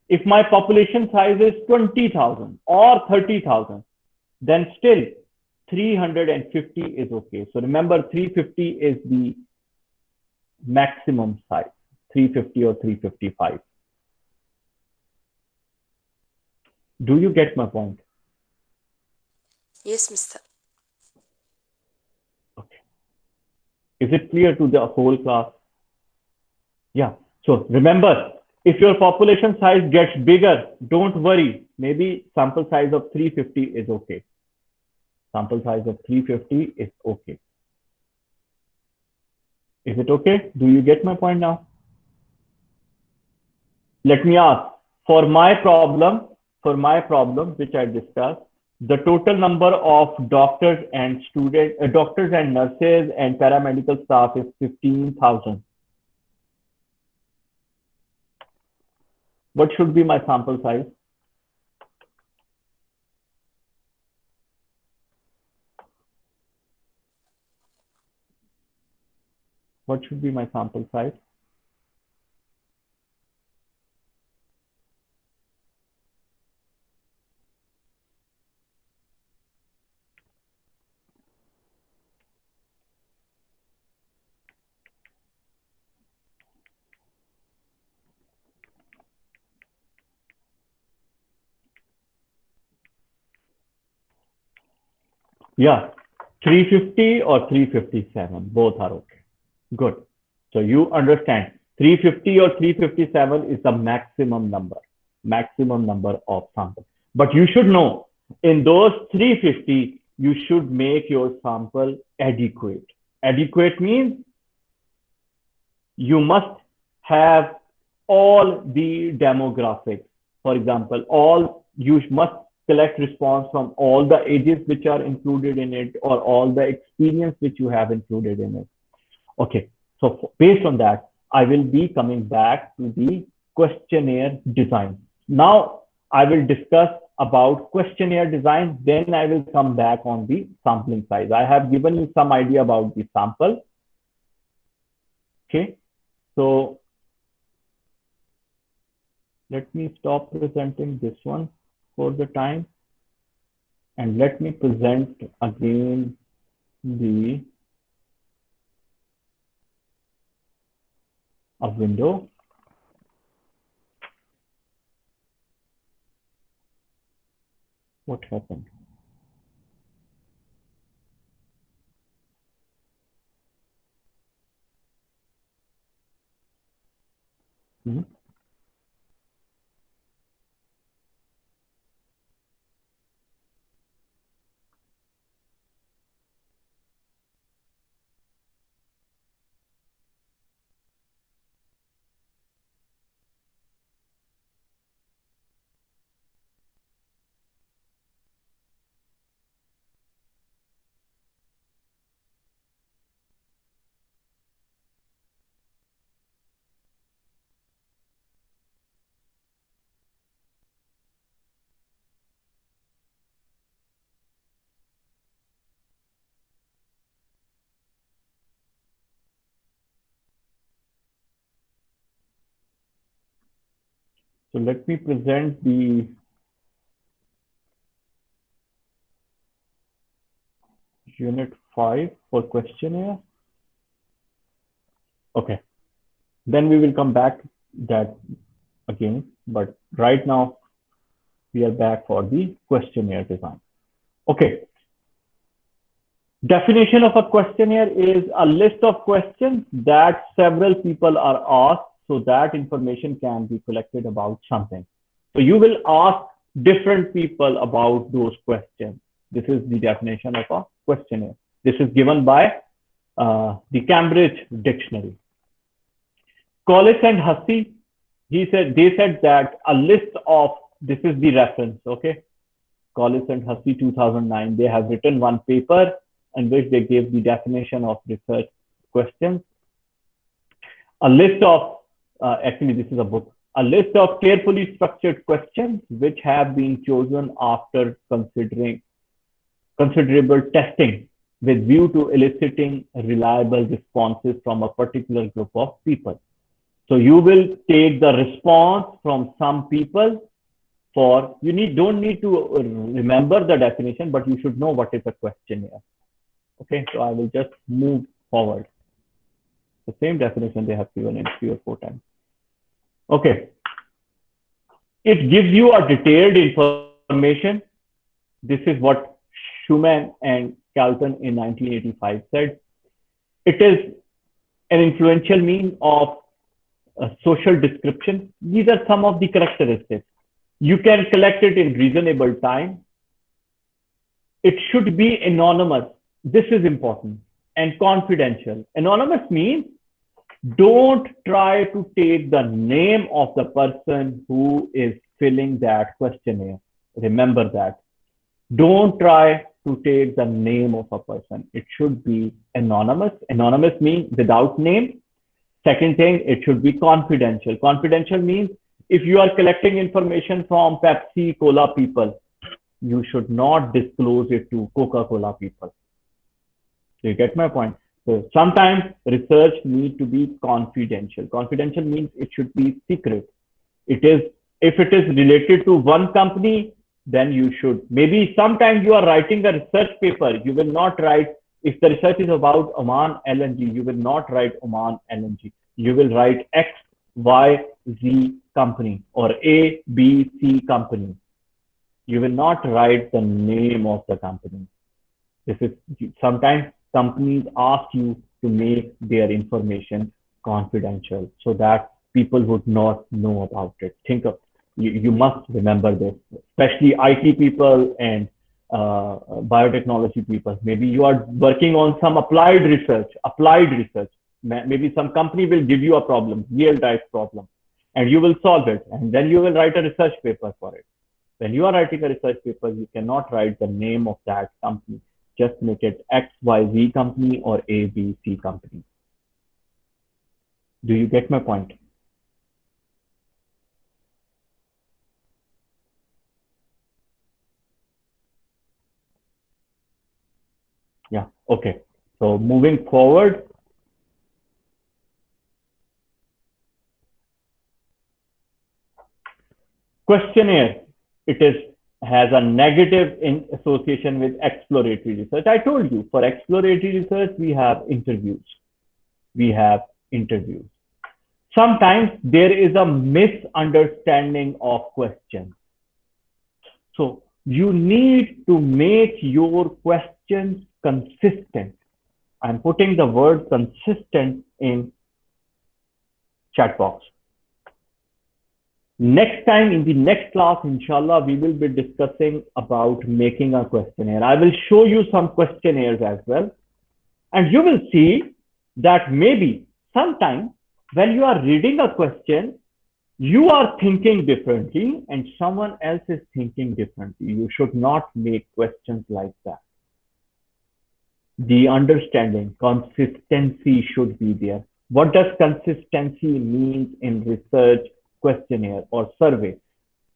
S1: If my population size is 20,000 or 30,000, then still 350 is okay. So remember, 350 is the maximum size, 350 or 355. Do you get my point?
S4: Yes, Mr.
S1: Okay. Is it clear to the whole class? Yeah. So remember, if your population size gets bigger, don't worry. Maybe sample size of 350 is okay. Sample size of 350 is okay. Is it okay? Do you get my point now? Let me ask, for my problem, which I discussed, the total number of doctors and students, doctors and nurses and paramedical staff is 15,000. What should be my sample size? What should be my sample size? Yeah, 350 or 357, both are okay. Good. So you understand 350 or 357 is the maximum number of samples. But you should know in those 350, you should make your sample adequate. Adequate means you must have all the demographics. For example, you must collect response from all the ages which are included in it or all the experience which you have included in it. Okay, so based on that, I will be coming back to the questionnaire design. Now, I will discuss about questionnaire design, then I will come back on the sampling size. I have given you some idea about the sample. Okay, so let me stop presenting this one for the time. And let me present again a window. What happened? Hmm? So let me present the unit 5 for questionnaire. Okay, then we will come back to that again, but right now we are back for the questionnaire design. Okay, definition of a questionnaire is a list of questions that several people are asked so that information can be collected about something. So you will ask different people about those questions. This is the definition of a questionnaire. This is given by the Cambridge Dictionary. Collis and Hussey, they said that a list of, this is the reference, okay? Collis and Hussey, 2009, they have written one paper in which they gave the definition of research questions. A list of, actually this is a book, a list of carefully structured questions which have been chosen after considerable testing with view to eliciting reliable responses from a particular group of people. So you will take the response from some people for, don't need to remember the definition, but you should know what is a questionnaire. Okay, so I will just move forward. The same definition they have given in 3 or 4 times. Okay, it gives you a detailed information. This is what Schumann and Calton in 1985 said. It is an influential means of social description. These are some of the characteristics. You can collect it in reasonable time. It should be anonymous. This is important. And confidential. Anonymous means don't try to take the name of the person who is filling that questionnaire. Remember that. Don't try to take the name of a person. It should be anonymous. Anonymous means without name. Second thing, it should be confidential. Confidential means if you are collecting information from Pepsi Cola people, you should not disclose it to Coca-Cola people. Do you get my point? So sometimes research needs to be confidential. Confidential means it should be secret. It is, if it is related to one company, then you should, maybe sometimes you are writing a research paper, you will not write, if the research is about Oman LNG, you will not write Oman LNG. You will write X, Y, Z company or A, B, C company. You will not write the name of the company. This is, sometimes companies ask you to make their information confidential so that people would not know about it. Think of, you must remember this, especially IT people and biotechnology people. Maybe you are working on some applied research. Maybe some company will give you a problem, real life problem, and you will solve it. And then you will write a research paper for it. When you are writing a research paper, you cannot write the name of that company. Just make it XYZ company or ABC company. Do you get my point? Yeah, okay. So moving forward, questionnaire, it is has a negative association with exploratory research. I told you, for exploratory research, we have interviews. Sometimes there is a misunderstanding of questions. So you need to make your questions consistent. I'm putting the word consistent in chat box. Next time, in the next class, inshallah, we will be discussing about making a questionnaire. I will show you some questionnaires as well. And you will see that maybe sometimes when you are reading a question, you are thinking differently and someone else is thinking differently. You should not make questions like that. The understanding, consistency should be there. What does consistency mean in research questionnaire or survey?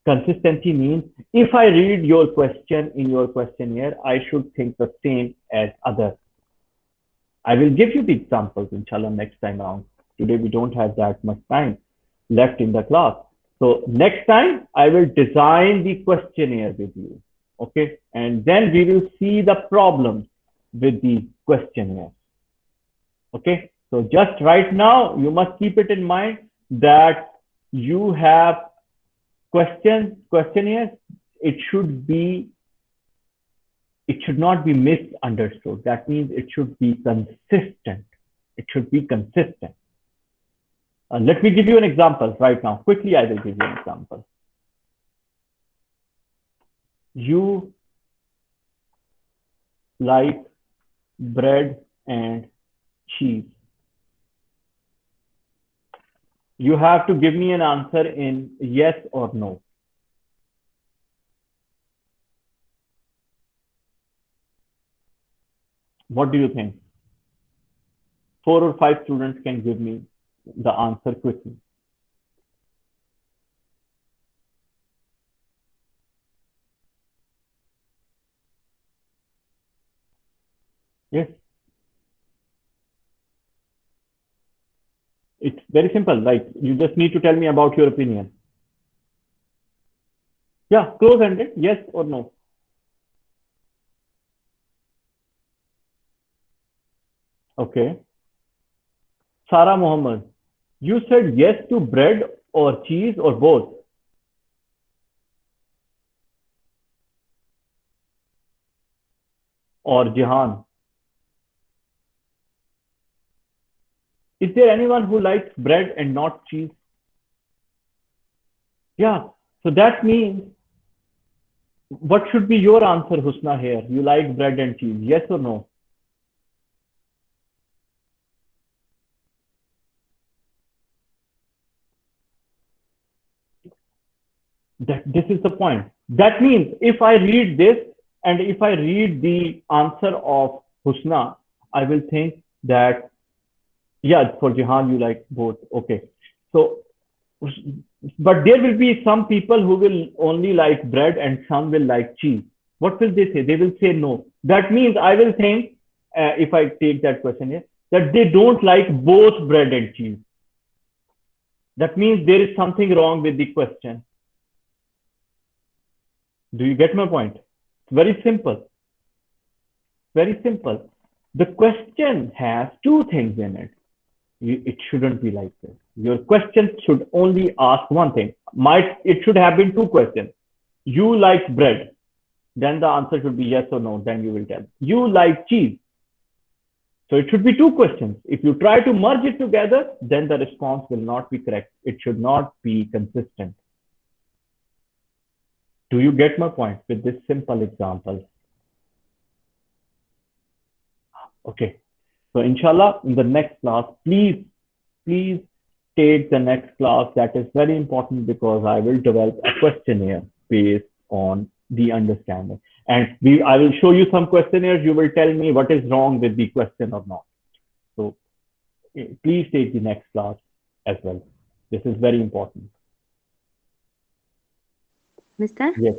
S1: Consistency means if I read your question in your questionnaire, I should think the same as others. I will give you the examples, inshallah, next time around. Today we don't have that much time left in the class. So next time I will design the questionnaire with you. Okay. And then we will see the problems with the questionnaire. Okay. So just right now, you must keep it in mind that you have questionnaires. It should not be misunderstood. That means it should be consistent. It should be consistent. Let me give you an example right now. Quickly, I will give you an example. You like bread and cheese. You have to give me an answer in yes or no. What do you think? 4 or 5 students can give me the answer quickly. Yes. It's very simple. Like, you just need to tell me about your opinion. Yeah, close-ended, yes or no. Okay. Sarah Mohammed, you said yes to bread or cheese or both? Or Jihan? Is there anyone who likes bread and not cheese? Yeah. So that means, what should be your answer, Husna, here? You like bread and cheese, yes or no? This is the point. That means if I read this and if I read the answer of Husna, I will think that, yeah, for Jihan, you like both. Okay. So, but there will be some people who will only like bread and some will like cheese. What will they say? They will say no. That means I will think, if I take that question here, that they don't like both bread and cheese. That means there is something wrong with the question. Do you get my point? It's very simple. Very simple. The question has two things in it. It shouldn't be like this. Your question should only ask one thing. It should have been two questions. You like bread. Then the answer should be yes or no. Then you will tell. You like cheese. So it should be two questions. If you try to merge it together, then the response will not be correct. It should not be consistent. Do you get my point with this simple example? Okay. So inshallah, in the next class, please take the next class. That is very important because I will develop a questionnaire based on the understanding. And I will show you some questionnaires. You will tell me what is wrong with the question or not. So please take the next class as well. This is very important.
S2: Mister?
S1: Yes.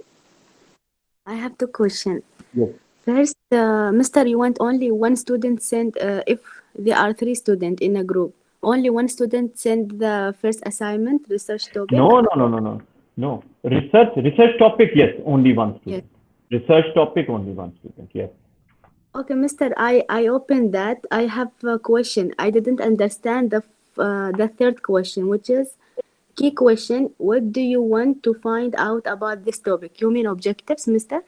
S2: I have two questions.
S1: Yes.
S2: First, Mister, you want only one student send, if there are 3 students in a group, only one student send the first assignment, research topic?
S1: No. Research topic, yes, only one student. Yes. Research topic, only one student, yes.
S2: Okay, Mister, I opened that. I have a question. I didn't understand the third question, which is key question. What do you want to find out about this topic? You mean objectives, Mister?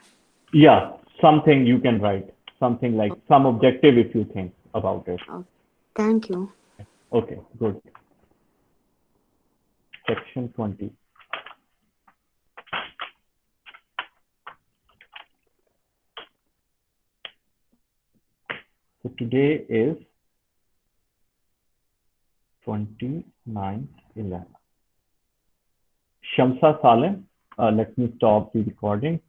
S1: Yeah, something you can write. Something like some objective if you think about it.
S2: Oh, thank you.
S1: Okay, good. Section 20. So today is 29/11. Shamsa Salem, let me stop the recording.